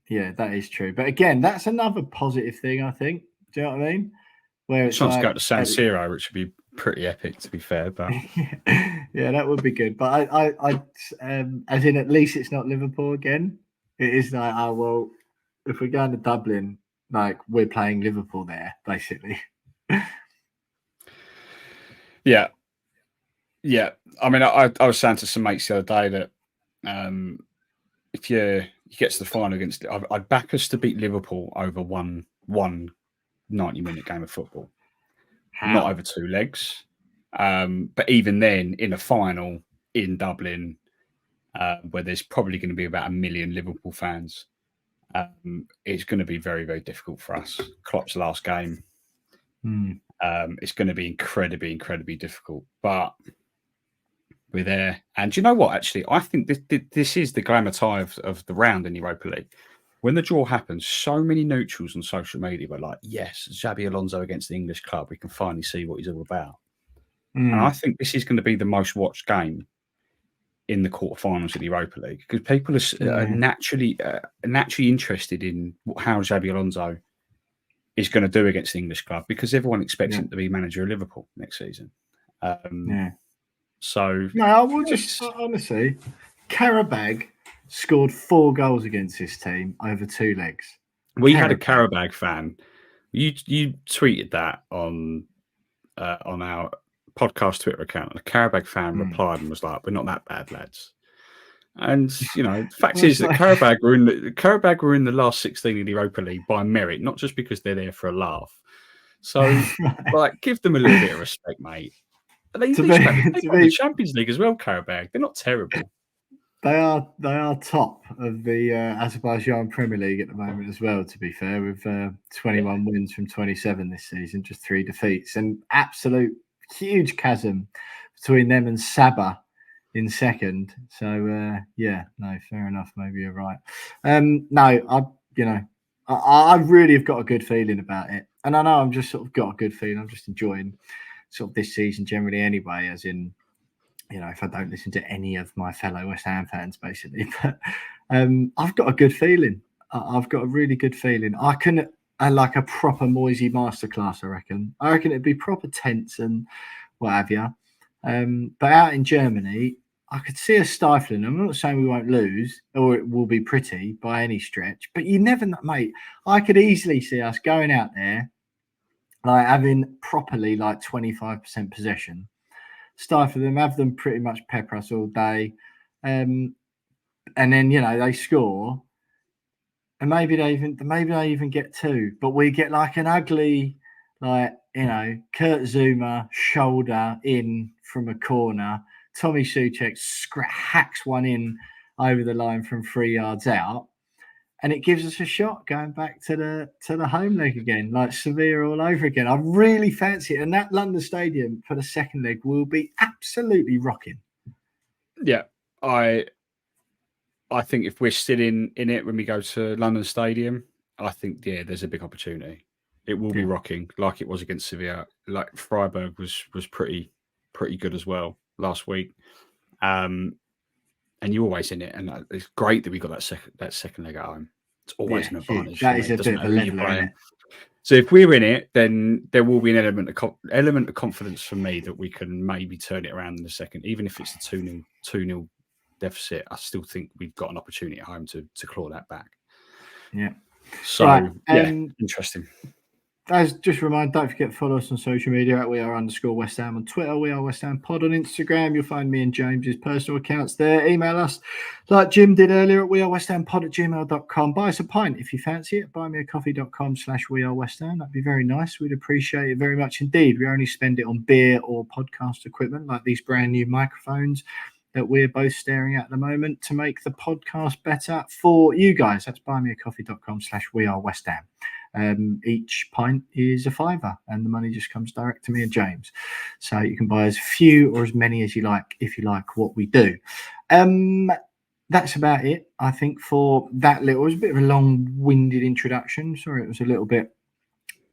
Speaker 1: Yeah, that is true. But again, that's another positive thing, I think. Do you know what I mean? Where it's
Speaker 2: chance
Speaker 1: like,
Speaker 2: to go to San Siro, which would be pretty epic, to be fair. But
Speaker 1: yeah, that would be good. But I as in, at least it's not Liverpool again. It is like, oh well, if we're going to Dublin, like we're playing Liverpool there, basically.
Speaker 2: Yeah. I mean, I was saying to some mates the other day that if you get to the final against, I'd back us to beat Liverpool over one 90-minute game of football. Not over two legs. But even then, in a final in Dublin, where there's probably going to be about 1 million Liverpool fans, it's going to be very, very difficult for us. Klopp's last game. It's going to be incredibly, incredibly difficult. But we're there. And do you know what, actually? I think this is the glamour tie of the round in Europa League. When the draw happens, so many neutrals on social media were like, yes, Xabi Alonso against the English club. We can finally see what he's all about. And I think this is going to be the most watched game in the quarterfinals of the Europa League because people are naturally interested in how Xabi Alonso is going to do against the English club because everyone expects him to be manager of Liverpool next season. So
Speaker 1: no, I will just honestly, Karabag scored 4 goals against this team over 2 legs.
Speaker 2: We had a Karabag fan. You tweeted that on our podcast Twitter account, and a Karabag fan replied and was like, "We're not that bad, lads." And the fact is that Karabag were in the last 16 in the Europa League by merit, not just because they're there for a laugh. So, give them a little bit of respect, mate. They got the Champions League as well, Karabag. They're not terrible.
Speaker 1: They are top of the Azerbaijan Premier League at the moment as well, to be fair, with 21 wins from 27 this season, just 3 defeats. And absolute huge chasm between them and Sabah in second. So, fair enough. Maybe you're right. I really have got a good feeling about it. And I know I'm just sort of got a good feeling. I'm just enjoying sort of this season generally anyway, as in, if I don't listen to any of my fellow West Ham fans, basically. But I've got a good feeling. I've got a really good feeling. I can like a proper Moisey masterclass, I reckon. I reckon it'd be proper tense and what have you. But out in Germany, I could see us stifling them. I'm not saying we won't lose or it will be pretty by any stretch, but you never know, mate. I could easily see us going out there, like having properly like 25% possession, stifle them, have them pretty much pepper us all day, and then they score, and maybe they even get 2, but we get like an ugly, Kurt Zuma shoulder in from a corner. Tommy Soucek hacks one in over the line from 3 yards out, and it gives us a shot going back to the home leg again, like Sevilla all over again. I really fancy it, and that London Stadium for the second leg will be absolutely rocking.
Speaker 2: Yeah, I think if we're still in it when we go to London Stadium, I think there's a big opportunity. It will be rocking like it was against Sevilla. Like Freiburg was pretty good as well last week. And you're always in it, and it's great that we got that second leg at home. It's always an advantage.
Speaker 1: That
Speaker 2: for
Speaker 1: is
Speaker 2: me.
Speaker 1: a
Speaker 2: It doesn't
Speaker 1: bit of a
Speaker 2: matter who you're
Speaker 1: leveler, isn't
Speaker 2: playing.
Speaker 1: it?
Speaker 2: So if we're in it, then there will be an element of confidence for me that we can maybe turn it around in a second. Even if it's a 2-0 deficit, I still think we've got an opportunity at home to claw that back.
Speaker 1: Yeah.
Speaker 2: So,
Speaker 1: right.
Speaker 2: Interesting.
Speaker 1: As just a reminder, don't forget to follow us on social media at @WeAre_West Ham on Twitter, We Are West Ham Pod on Instagram. You'll find me and James's personal accounts there. Email us like Jim did earlier at wearewesthampod@gmail.com. Buy us a pint if you fancy it. buymeacoffee.com/wearewestham. That'd be very nice. We'd appreciate it very much indeed. We only spend it on beer or podcast equipment like these brand new microphones that we're both staring at the moment to make the podcast better for you guys. That's buymeacoffee.com/wearewestham. Each pint is a £5 and the money just comes direct to me and James. So you can buy as few or as many as you like if you like what we do. That's about it, I think, for that little. It was a bit of a long-winded introduction. Sorry, it was a little bit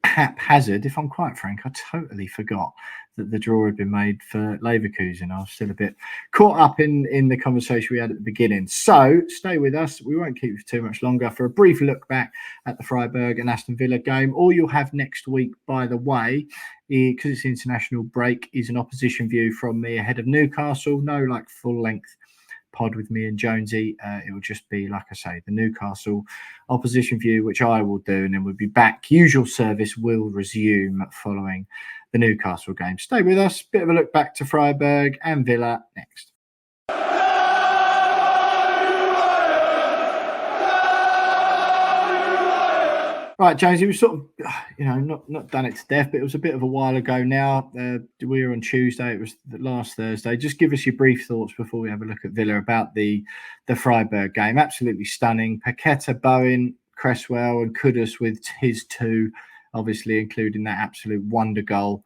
Speaker 1: haphazard. If I'm quite frank, I totally forgot that the draw had been made for Leverkusen. I was still a bit caught up in the conversation we had at the beginning. So stay with us. We won't keep you for too much longer for a brief look back at the Freiburg and Aston Villa game. All you'll have next week, by the way, because it's international break, is an opposition view from me ahead of Newcastle. No like full length pod with me and Jonesy. It will just be, like I say, the Newcastle opposition view, which I will do, and then we'll be back. Usual service will resume following the Newcastle game. Stay with us. Bit of a look back to Freiburg and Villa next. Right, James, it was sort of, not done it to death, but it was a bit of a while ago now. We were on Tuesday. It was last Thursday. Just give us your brief thoughts before we have a look at Villa about the Freiburg game. Absolutely stunning. Paqueta, Bowen, Cresswell and Kudus with his two, obviously including that absolute wonder goal.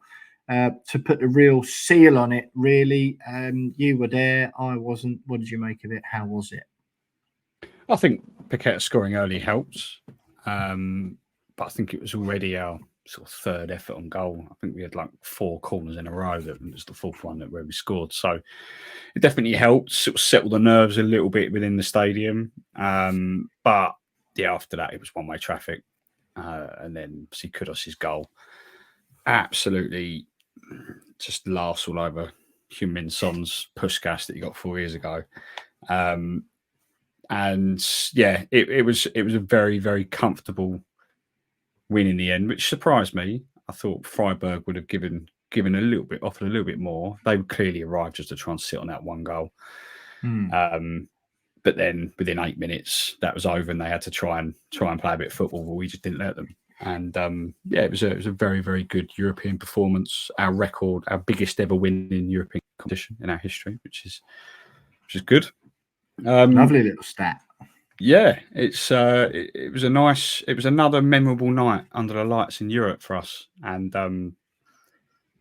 Speaker 1: To put the real seal on it, really. You were there. I wasn't. What did you make of it? How was it?
Speaker 2: I think Paqueta scoring early helps. But I think it was already our sort of third effort on goal. I think we had like 4 corners in a row. That was the fourth one where we scored. So it definitely helped sort of settle the nerves a little bit within the stadium. But yeah, after that, it was one-way traffic. And then see Kudus' goal. Absolutely just laughs all over Heung-min Son's push gas that he got 4 years ago. And yeah, it was a very, very comfortable win in the end, which surprised me. I thought Freiburg would have given a little bit, offered a little bit more. They clearly arrived just to try and sit on that one goal. But then within 8 minutes, that was over, and they had to try and play a bit of football, but we just didn't let them. And yeah, it was a very, very good European performance. Our record, our biggest ever win in European competition in our history, which is good.
Speaker 1: Lovely little stat.
Speaker 2: Yeah, it was another memorable night under the lights in Europe for us. And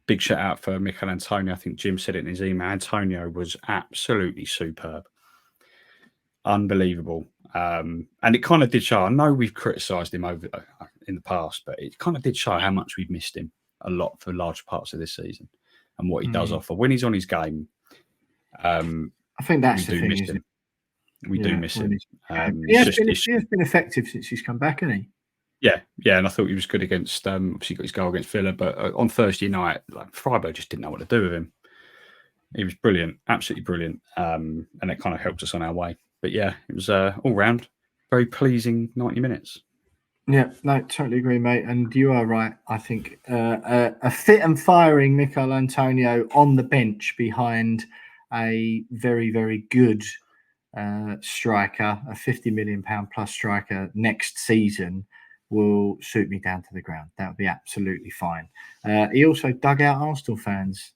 Speaker 2: big shout out for Michail Antonio. I think Jim said it in his email. Antonio was absolutely superb. Unbelievable. And it kind of did show. I know we've criticised him over in the past, but it kind of did show how much we've missed him a lot for large parts of this season and what he does offer. When he's on his game,
Speaker 1: I think that's the thing, isn't it?
Speaker 2: We do miss him.
Speaker 1: He has been effective since he's come back, hasn't he?
Speaker 2: Yeah, and I thought he was good against. Obviously, got his goal against Villa, but on Thursday night, like Freiburg just didn't know what to do with him. He was brilliant, absolutely brilliant, and it kind of helped us on our way. But yeah, it was all round very pleasing 90 minutes.
Speaker 1: Yeah, no, totally agree, mate. And you are right. I think a fit and firing Michail Antonio on the bench behind a very, very good striker, a £50 million plus striker next season will suit me down to the ground. That would be absolutely fine. He also dug out Arsenal fans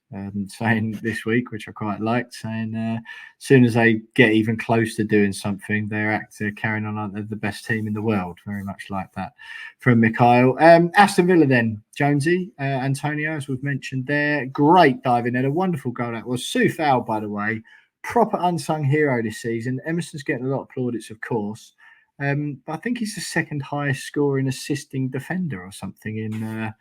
Speaker 1: saying this week, which I quite liked, saying as soon as they get even close to doing something, they're carrying on like they're the best team in the world. Very much like that from Michail. Aston Villa then, Jonesy, Antonio, as we've mentioned there. Great diving header, wonderful goal that was. Sue Fowl, by the way, proper unsung hero this season. Emerson's getting a lot of plaudits, of course. But I think he's the second highest scoring assisting defender or something in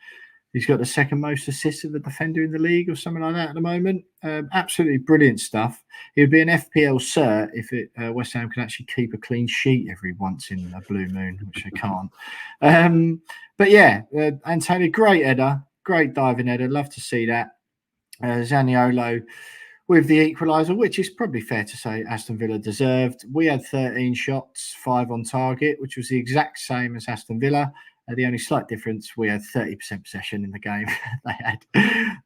Speaker 1: He's got the second most assists of a defender in the league or something like that at the moment. Absolutely brilliant stuff. He would be an FPL cert if West Ham can actually keep a clean sheet every once in a blue moon, which they can't. But yeah, Antonio, great header, great diving header. Love to see that. Zaniolo with the equaliser, which is probably fair to say Aston Villa deserved. We had 13 shots, 5 on target, which was the exact same as Aston Villa. The only slight difference, we had 30% possession in the game.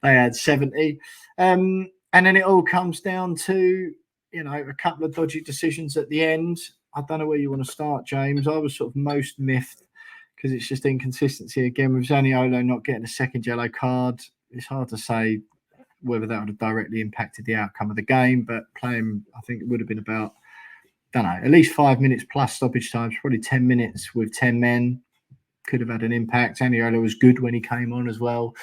Speaker 1: they had 70. And then it all comes down to, a couple of dodgy decisions at the end. I don't know where you want to start, James. I was sort of most miffed because it's just inconsistency again with Zaniolo not getting a second yellow card. It's hard to say whether that would have directly impacted the outcome of the game, but playing, I think it would have been about, at least 5 minutes plus stoppage times, probably 10 minutes with 10 men. Could have had an impact. Zaniolo was good when he came on as well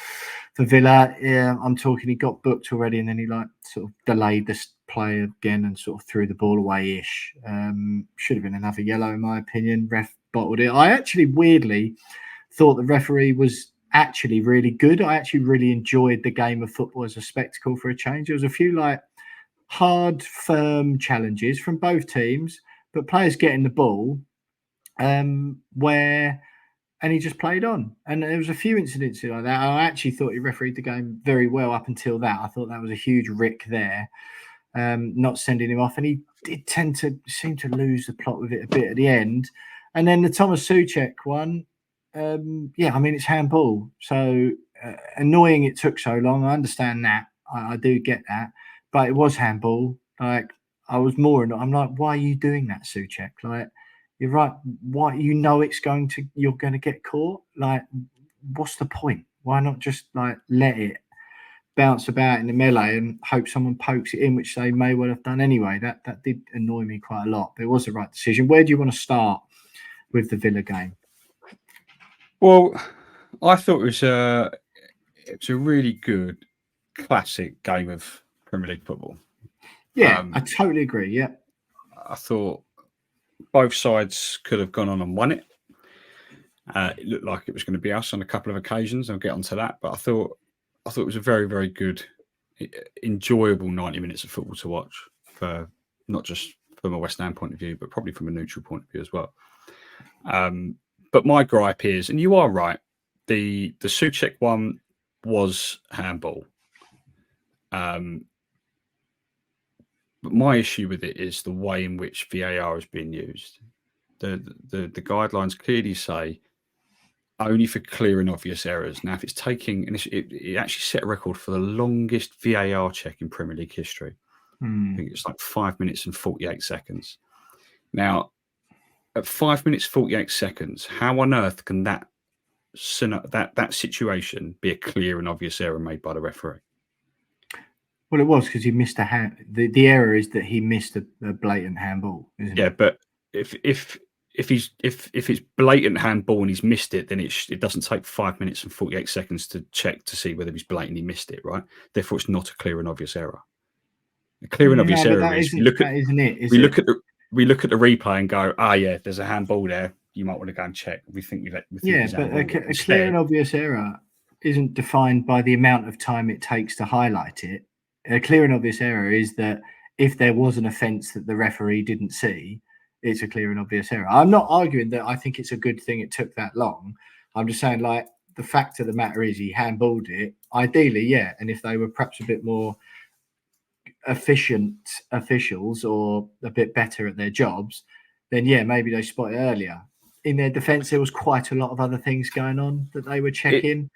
Speaker 1: for Villa. Yeah, I'm talking he got booked already and then he sort of delayed this play again and sort of threw the ball away-ish. Should have been another yellow in my opinion. Ref bottled it. I actually weirdly thought the referee was actually really good. I actually really enjoyed the game of football as a spectacle for a change. There was a few hard, firm challenges from both teams, but players getting the ball and he just played on. And there was a few incidents like that. I actually thought he refereed the game very well up until that. I thought that was a huge rick there, not sending him off. And he did seem to lose the plot with it a bit at the end. And then the Thomas Souček one, it's handball. So annoying it took so long. I understand that. I do get that. But it was handball. I was I'm like, why are you doing that, Souček? You're right. Why you're going to get caught? What's the point? Why not just let it bounce about in the melee and hope someone pokes it in, which they may well have done anyway. That did annoy me quite a lot, but it was the right decision. Where do you want to start with the Villa game?
Speaker 2: Well, I thought it was a really good classic game of Premier League football.
Speaker 1: Yeah, I totally agree. Yeah,
Speaker 2: I thought both sides could have gone on and won it. It looked like it was going to be us on a couple of occasions. I'll get onto that, but I thought it was a very, very good, enjoyable 90 minutes of football to watch, for not just from a West Ham point of view, but probably from a neutral point of view as well. But my gripe is, and you are right, the Souček one was handball. But my issue with it is the way in which VAR is being used. The guidelines clearly say only for clear and obvious errors. Now, if it's taking, and it actually set a record for the longest VAR check in Premier League history. I think it's 5 minutes and 48 seconds. Now, at 5 minutes 48 seconds, how on earth can that situation be a clear and obvious error made by the referee?
Speaker 1: Well, it was because he missed a hand. The error is that he missed a blatant handball, isn't it?
Speaker 2: Yeah, but if it's blatant handball and he's missed it, then it doesn't take 5 minutes and 48 seconds to check to see whether he's blatantly missed it, right? Therefore, it's not a clear and obvious error. A clear and obvious error is we look at the replay and go, yeah, there's a handball there. You might want to go and check. We think but
Speaker 1: a clear and obvious error isn't defined by the amount of time it takes to highlight it. A clear and obvious error is that if there was an offence that the referee didn't see, it's a clear and obvious error. I'm not arguing that I think it's a good thing it took that long. I'm just saying, the fact of the matter is he handballed it. Ideally, yeah. And if they were perhaps a bit more efficient officials or a bit better at their jobs, then yeah, maybe they spot it earlier. In their defence, there was quite a lot of other things going on that they were checking.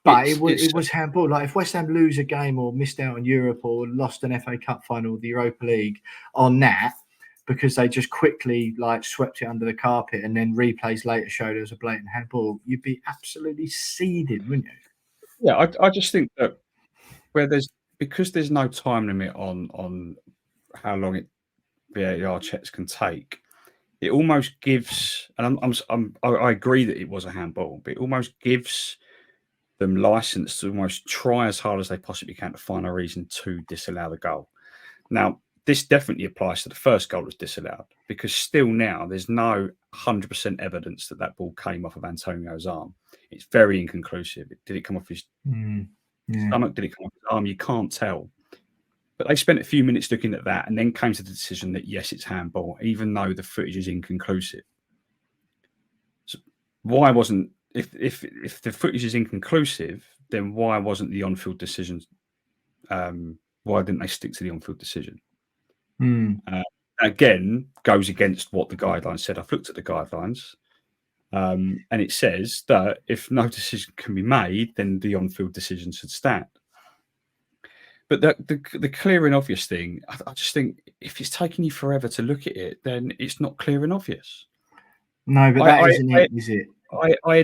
Speaker 1: But it was handball. If West Ham lose a game or missed out on Europe or lost an FA Cup final, the Europa League on that, because they just quickly swept it under the carpet and then replays later showed it was a blatant handball, you'd be absolutely seething, wouldn't you?
Speaker 2: Yeah, I just think that because there's no time limit on how long VAR checks can take, it almost gives, and I agree that it was a handball, but it almost gives them license to almost try as hard as they possibly can to find a reason to disallow the goal. Now, this definitely applies to the first goal that's disallowed, because still now there's no 100% evidence that ball came off of Antonio's arm. It's very inconclusive. Did it come off his stomach? Did it come off his arm? You can't tell. But they spent a few minutes looking at that and then came to the decision that, yes, it's handball, even though the footage is inconclusive. So why wasn't, if the footage is inconclusive, then why wasn't the on-field decision, why didn't they stick to the on-field decision? Again, goes against what the guidelines said. I've looked at the guidelines, and it says that if no decision can be made, then the on-field decision should stand. But the clear and obvious thing, I just think if it's taking you forever to look at it, then it's not clear and obvious.
Speaker 1: No, but that isn't it, is it?
Speaker 2: I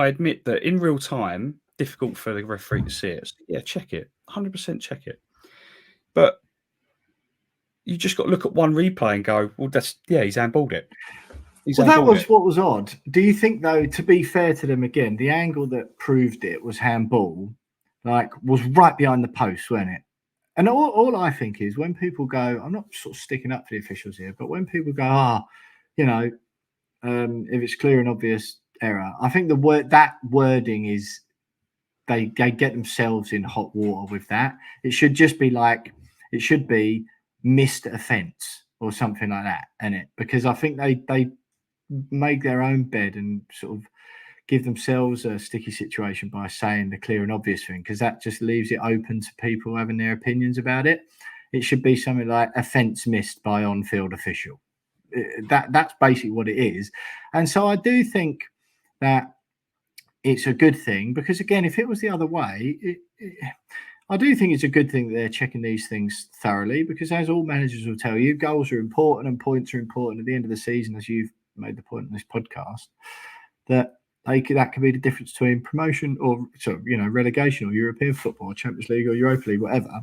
Speaker 2: admit that in real time, difficult for the referee to see it. So yeah, check it, 100% check it. But you just got to look at one replay and go, well, he's handballed it.
Speaker 1: Well, that was what was odd. Do you think, though, to be fair to them again, the angle that proved it was handball, was right behind the post, wasn't it? And all I think is when people go, I'm not sort of sticking up for the officials here, but when people go, if it's clear and obvious error, I think that wording is they get themselves in hot water with that. It should just be it should be missed offence or something like that, innit? Because I think they make their own bed and sort of give themselves a sticky situation by saying the clear and obvious thing, because that just leaves it open to people having their opinions about it. It should be something like offence missed by on-field official. That's basically what it is. And so I do think that it's a good thing, because again, if it was the other way, I do think it's a good thing that they're checking these things thoroughly, because as all managers will tell you, goals are important and points are important at the end of the season, as you've made the point in this podcast, that could be the difference between promotion or relegation, or European football, or Champions League, or Europa League, whatever.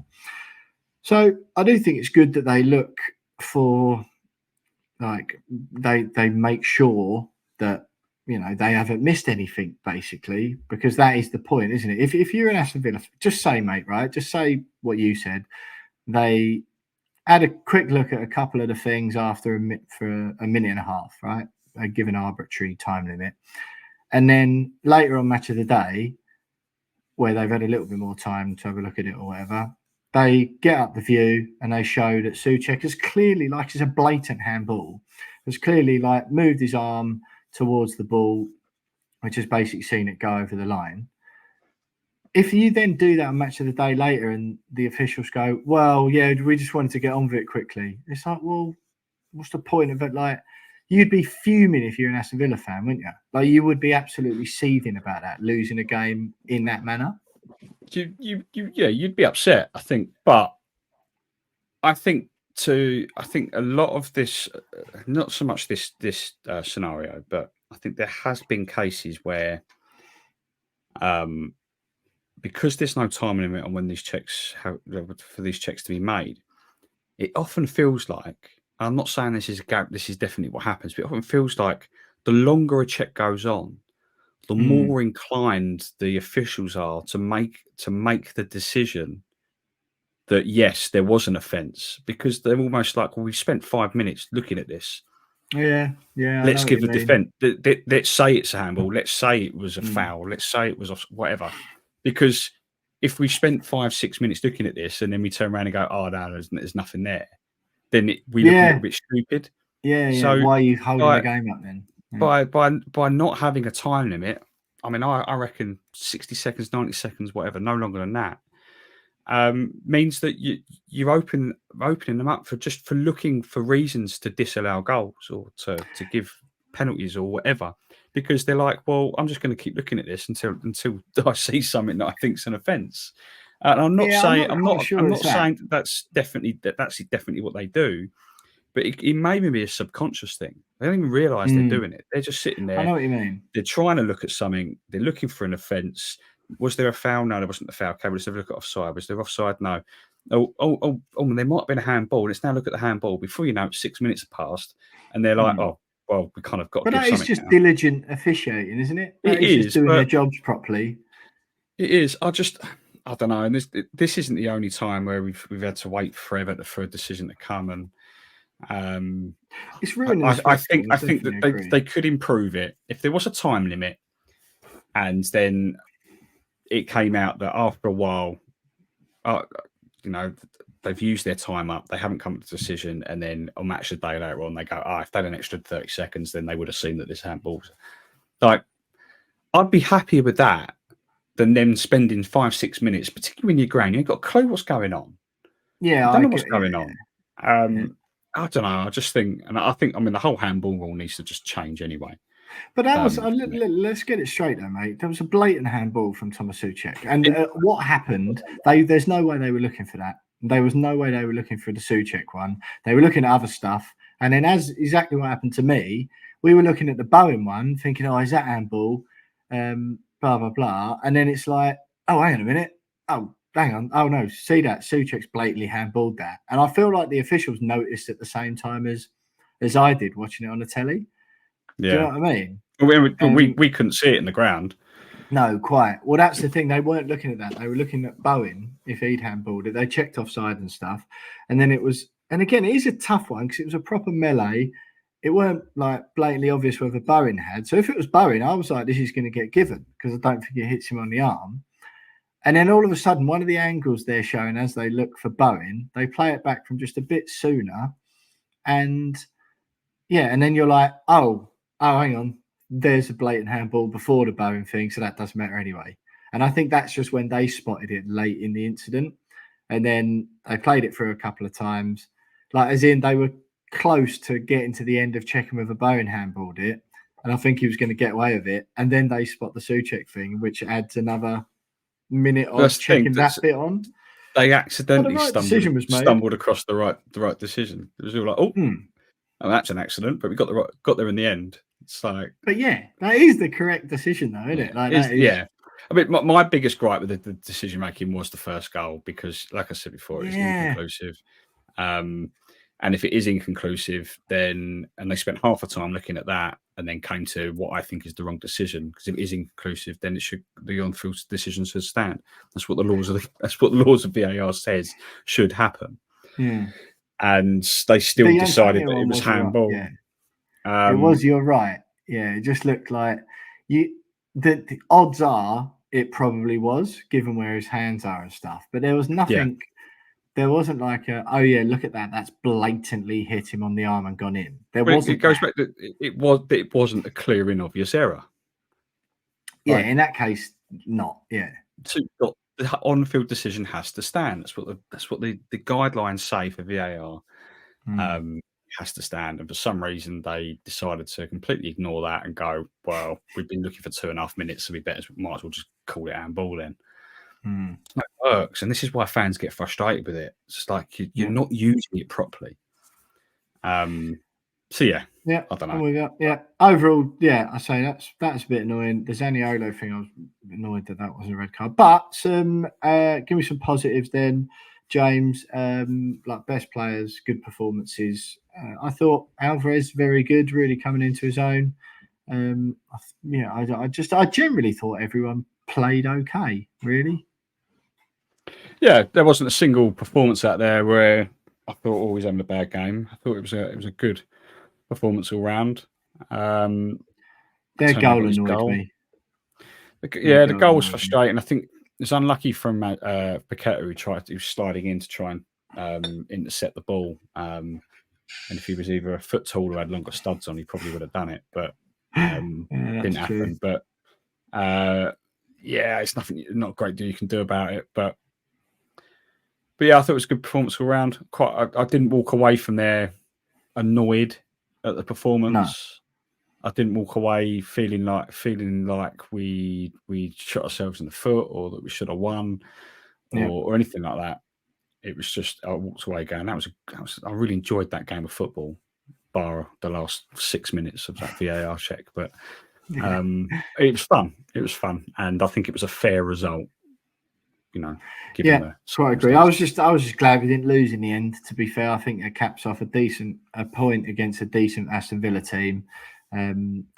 Speaker 1: So I do think it's good that they look for they make sure that they haven't missed anything, basically, because that is the point, isn't it? If you're an Aston Villa, just say, mate, right? Just say what you said. They had a quick look at a couple of the things after a minute and a half, right? They give an arbitrary time limit. And then later on Match of the Day, where they've had a little bit more time to have a look at it or whatever, they get up the view and they show that Souček has clearly, it's a blatant handball, has clearly moved his arm towards the ball, which has basically seen it go over the line. If you then do that on Match of the Day later and the officials go, well, yeah, we just wanted to get on with it quickly. It's well, what's the point of it? You'd be fuming if you're an Aston Villa fan, wouldn't you? You would be absolutely seething about that, losing a game in that manner.
Speaker 2: You'd be upset, I think. But I think a lot of this, not so much this scenario, but I think there has been cases where, because there's no time limit on when these checks for these checks to be made, it often feels like, I'm not saying this is definitely what happens, but it often feels like the longer a check goes on, the more inclined the officials are to make the decision that yes, there was an offence, because they're almost like, well, we spent 5 minutes looking at this.
Speaker 1: Yeah.
Speaker 2: Let's give a defence. Let's say it's a handball. Let's say it was a foul. Let's say it was whatever. Because if we spent 5-6 minutes looking at this and then we turn around and go, oh no, there's nothing there, then we look a little bit stupid.
Speaker 1: Yeah. So why are you holding the game up then?
Speaker 2: By not having a time limit, I mean, I reckon 60 seconds, 90 seconds, whatever, no longer than that, means that you're opening them up for looking for reasons to disallow goals or to give penalties or whatever, because they're like, well, I'm just going to keep looking at this until I see something that I think's an offence. And I'm not saying that's definitely what they do, but it may be a subconscious thing. They don't even realise they're doing it. They're just sitting there.
Speaker 1: I know what you mean.
Speaker 2: They're trying to look at something. They're looking for an offence. Was there a foul? No, there wasn't a foul. Okay, let's have a look at offside. Was there offside? No. Oh, there might have been a handball. Let's now look at the handball. Before you know it, 6 minutes have passed, and they're like, oh, well, we kind of got to give something.
Speaker 1: But that is just diligent officiating, isn't it? It is just doing their jobs properly.
Speaker 2: It is. I don't know. And this isn't the only time where we've had to wait forever for a decision to come. And
Speaker 1: it's ruining the
Speaker 2: I
Speaker 1: spectacle.
Speaker 2: think that they could improve it if there was a time limit, and then it came out that after a while, they've used their time up. They haven't come to a decision, and then on match the day later on, they go, if they had an extra 30 seconds, then they would have seen that this handball's. Like, I'd be happier with that than them spending 5-6 minutes, particularly when you're ground. You ain't got a clue what's going on.
Speaker 1: Yeah,
Speaker 2: I don't know what's going on. I don't know. I just think, the whole handball rule needs to just change anyway.
Speaker 1: But that was, let's get it straight though, mate. There was a blatant handball from Thomas Souček. And what happened, there's no way they were looking for that. There was no way they were looking for the Souček one. They were looking at other stuff. And then as exactly what happened to me, we were looking at the Bowen one, thinking, is that handball? Blah, blah, blah. And then it's like, hang on a minute. Oh, hang on. Oh, no, see that? Souček's blatantly handballed that. And I feel like the officials noticed at the same time as I did watching it on the telly.
Speaker 2: Yeah.
Speaker 1: Do you know what I
Speaker 2: mean? We couldn't see it in the ground.
Speaker 1: No, quite. Well, that's the thing. They weren't looking at that. They were looking at Bowen, if he'd handballed it. They checked offside and stuff. And then it was, and again, it is a tough one because it was a proper melee. It weren't like blatantly obvious whether Bowen had. So if it was Bowen, I was like, this is going to get given because I don't think it hits him on the arm. And then all of a sudden, one of the angles they're showing as they look for Bowen, they play it back from just a bit sooner. And yeah, and then you're like, oh, hang on. There's a blatant handball before the Bowen thing, so that doesn't matter anyway. And I think that's just when they spotted it late in the incident. And then they played it through a couple of times. Like, as in, they were close to getting to the end of checking whether Bowen handballed it. And I think he was going to get away with it. And then they spot the Souček thing, which adds another minute of checking that bit on.
Speaker 2: They accidentally stumbled across the right decision. It was all like, oh, that's an accident, but we got there in the end. It's like,
Speaker 1: but yeah, that is the correct decision, though, isn't it? Like,
Speaker 2: yeah. I mean, my biggest gripe with the decision making was the first goal because, like I said before, it's inconclusive. And if it is inconclusive, then and they spent half the time looking at that, and then came to what I think is the wrong decision. Because if it is inconclusive, then the on-field decision should stand. That's what the laws of VAR says should happen.
Speaker 1: Yeah.
Speaker 2: And they still decided that it was handball.
Speaker 1: Right. Yeah. It was. You're right. Yeah, it just looked like the odds are it probably was, given where his hands are and stuff. But there was nothing. Yeah. There wasn't like look at that. That's blatantly hit him on the arm and gone in.
Speaker 2: It goes back to it wasn't a clear and obvious error.
Speaker 1: Yeah, in that case, not. Yeah.
Speaker 2: So the on-field decision has to stand. That's what the guidelines say for VAR. Has to stand, and for some reason they decided to completely ignore that and go, well, we've been looking for 2.5 minutes, so we might as well just call it handball then. It works, and this is why fans get frustrated with it. It's just like you're not using it properly. So yeah, I don't know.
Speaker 1: Overall, I say that's a bit annoying. The Zaniolo thing, I was annoyed that wasn't a red card. But give me some positives then, James. Like best players, good performances. I thought Alvarez very good, really coming into his own. I generally thought everyone played okay, really.
Speaker 2: Yeah, there wasn't a single performance out there where I thought, he's having a bad game. I thought it was a good performance all round.
Speaker 1: Their goal annoyed me.
Speaker 2: The goal was frustrating. I think it's unlucky from Paqueta, who was sliding in to try and intercept the ball. And if he was either a foot taller or had longer studs on, he probably would have done it. But didn't happen. But it's not a great deal you can do about it. But yeah, I thought it was a good performance all round. I didn't walk away from there annoyed at the performance. No. I didn't walk away feeling like we shot ourselves in the foot or that we should have won or anything like that. It was just I walked away going, I really enjoyed that game of football, bar the last 6 minutes of that VAR check. But it was fun. It was fun, and I think it was a fair result.
Speaker 1: I agree. I was just glad we didn't lose in the end. To be fair, I think it caps off a point against a decent Aston Villa team.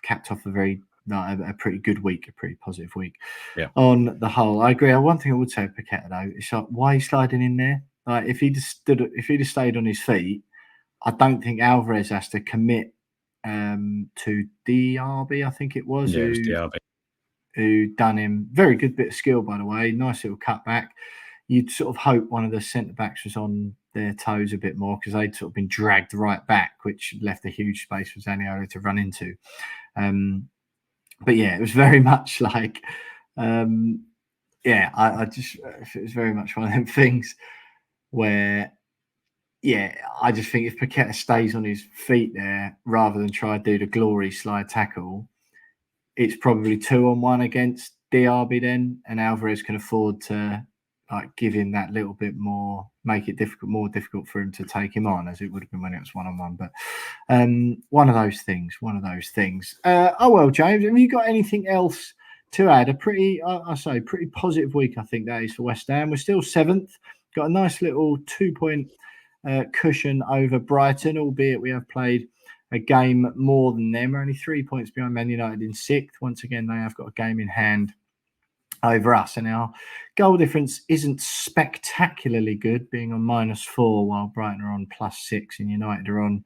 Speaker 1: Capped off a very a pretty good week, a pretty positive week.
Speaker 2: Yeah.
Speaker 1: On the whole, I agree. One thing I would say with Paqueta though is like, why are you sliding in there? Like if he'd have stayed on his feet, I don't think Alvarez has to commit to DRB. I think it was
Speaker 2: Yeah, it was DRB.
Speaker 1: who done him. Very good bit of skill, by the way. Nice little cutback. You'd sort of hope one of the centre backs was on their toes a bit more because they'd sort of been dragged right back, which left a huge space for Zaniolo to run into. But yeah, it was very much like, I just, it was very much one of them things where, yeah, I just think if Paqueta stays on his feet there rather than try to do the glory slide tackle, it's probably 2-on-1 against DRB then, and Alvarez can afford to like give him that little bit more, make it more difficult for him to take him on, as it would have been when it was 1-on-1. But one of those things. Oh well, James, have you got anything else to add? A pretty, pretty positive week, I think that is for West Ham. We're still 7th. Got a nice little 2-point cushion over Brighton, albeit we have played a game more than them. We're only 3 points behind Man United in 6th. Once again, they have got a game in hand over us, and our goal difference isn't spectacularly good, being on -4 while Brighton are on +6 and United are on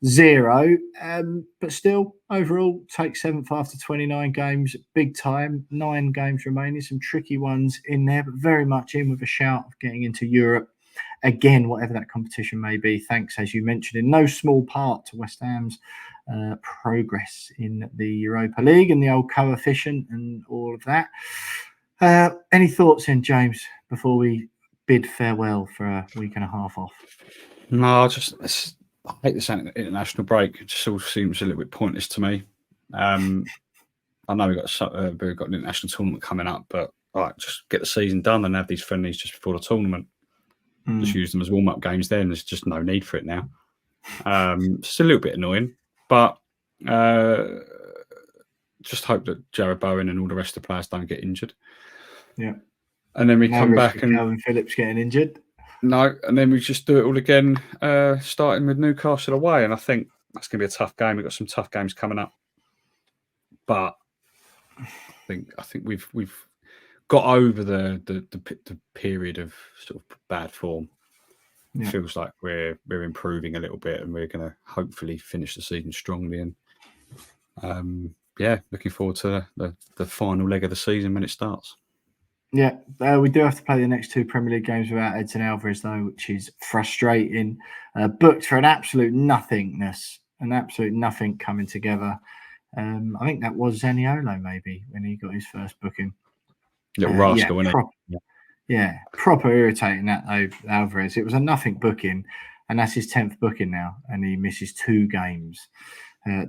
Speaker 1: 0. But still, overall, take 7th after 29 games. Big time. 9 games remaining. Some tricky ones in there, but very much in with a shout of getting into Europe again, whatever that competition may be. Thanks, as you mentioned, in no small part to West Ham's progress in the Europa League and the old coefficient and all of that. Any thoughts then, James, before we bid farewell for a week and a half off?
Speaker 2: No, I hate this international break. It just all seems a little bit pointless to me. I know we've got an international tournament coming up, but just get the season done and have these friendlies just before the tournament. Just use them as warm-up games then. There's just no need for it now. It's a little bit annoying, but just hope that Jared Bowen and all the rest of the players don't get injured.
Speaker 1: Yeah.
Speaker 2: And then we come back and
Speaker 1: Calvin Phillips getting injured.
Speaker 2: No, and then we just do it all again, starting with Newcastle away. And I think that's going to be a tough game. We've got some tough games coming up, but I think we've got over the period of sort of bad form. Yeah. It feels like we're improving a little bit, and we're going to hopefully finish the season strongly. And looking forward to the final leg of the season when it starts.
Speaker 1: Yeah, we do have to play the next 2 Premier League games without Edson Alvarez, though, which is frustrating. Booked for an absolute nothingness, an absolute nothing coming together. I think that was Zaniolo, maybe, when he got his first booking.
Speaker 2: Little rascal, wasn't
Speaker 1: it? Proper irritating that, though, Alvarez. It was a nothing booking, and that's his 10th booking now, and he misses 2 games.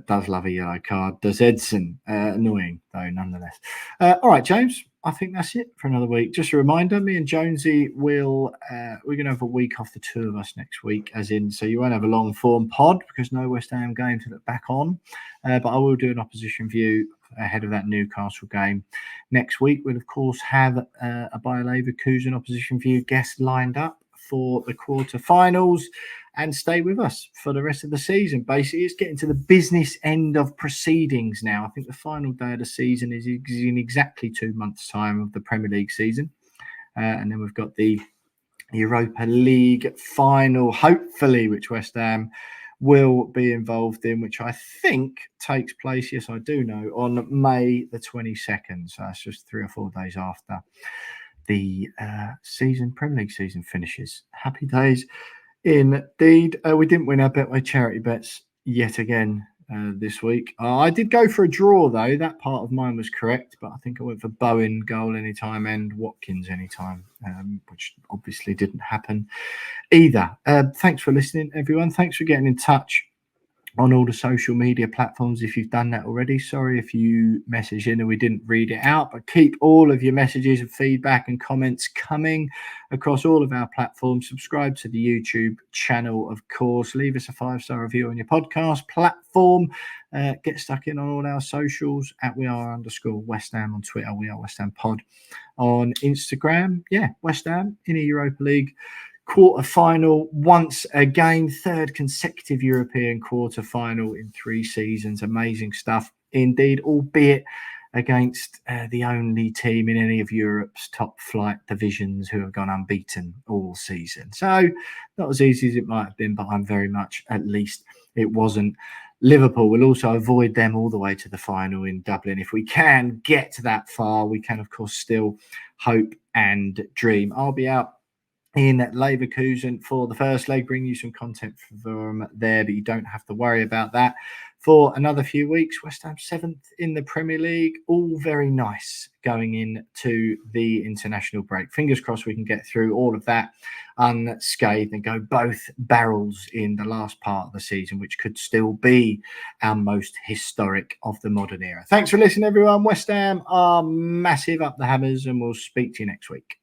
Speaker 1: Does love a yellow card. Does Edson. Annoying, though, nonetheless. All right, James. I think that's it for another week. Just a reminder, me and Jonesy we're going to have a week off, the 2 of us next week, so you won't have a long form pod because no West Ham game to look back on. But I will do an opposition view ahead of that Newcastle game next week. We'll, of course, have a Bayer Leverkusen opposition view guest lined up for the quarterfinals, and stay with us for the rest of the season. Basically, it's getting to the business end of proceedings now. I think the final day of the season is in exactly 2 months' time of the Premier League season. And then we've got the Europa League final, hopefully, which West Ham will be involved in, which I think takes place, yes, I do know, on May the 22nd. So that's just 3 or 4 days after the Premier League season finishes. Happy days. Indeed. We didn't win our Betway charity bets yet again this week. I did go for a draw, though. That part of mine was correct, but I think I went for Bowen goal anytime and Watkins anytime, which obviously didn't happen either. Thanks for listening, everyone. Thanks for getting in touch on all the social media platforms if you've done that already. Sorry if you messaged in and we didn't read it out, but keep all of your messages and feedback and comments coming across all of our platforms. Subscribe to the YouTube channel, of course. Leave us a 5-star review on your podcast platform. Get stuck in on all our socials at @WeAre_West Ham on Twitter. We are West Ham Pod on Instagram. Yeah, West Ham in a Europa League quarter-final once again, 3rd consecutive European quarter-final in 3 seasons. Amazing stuff. indeed, albeit against the only team in any of Europe's top flight divisions who have gone unbeaten all season. So not as easy as it might have been, but I'm very much, at least it wasn't. Liverpool will also avoid them all the way to the final in Dublin. If we can get that far, we can, of course, still hope and dream. I'll be out in Leverkusen for the first leg, bring you some content from there, but you don't have to worry about that for another few weeks. West Ham 7th in the Premier League, all very nice going into the international break. Fingers crossed we can get through all of that unscathed and go both barrels in the last part of the season, which could still be our most historic of the modern era. Thanks for listening, everyone. West Ham are massive, up the hammers, and we'll speak to you next week.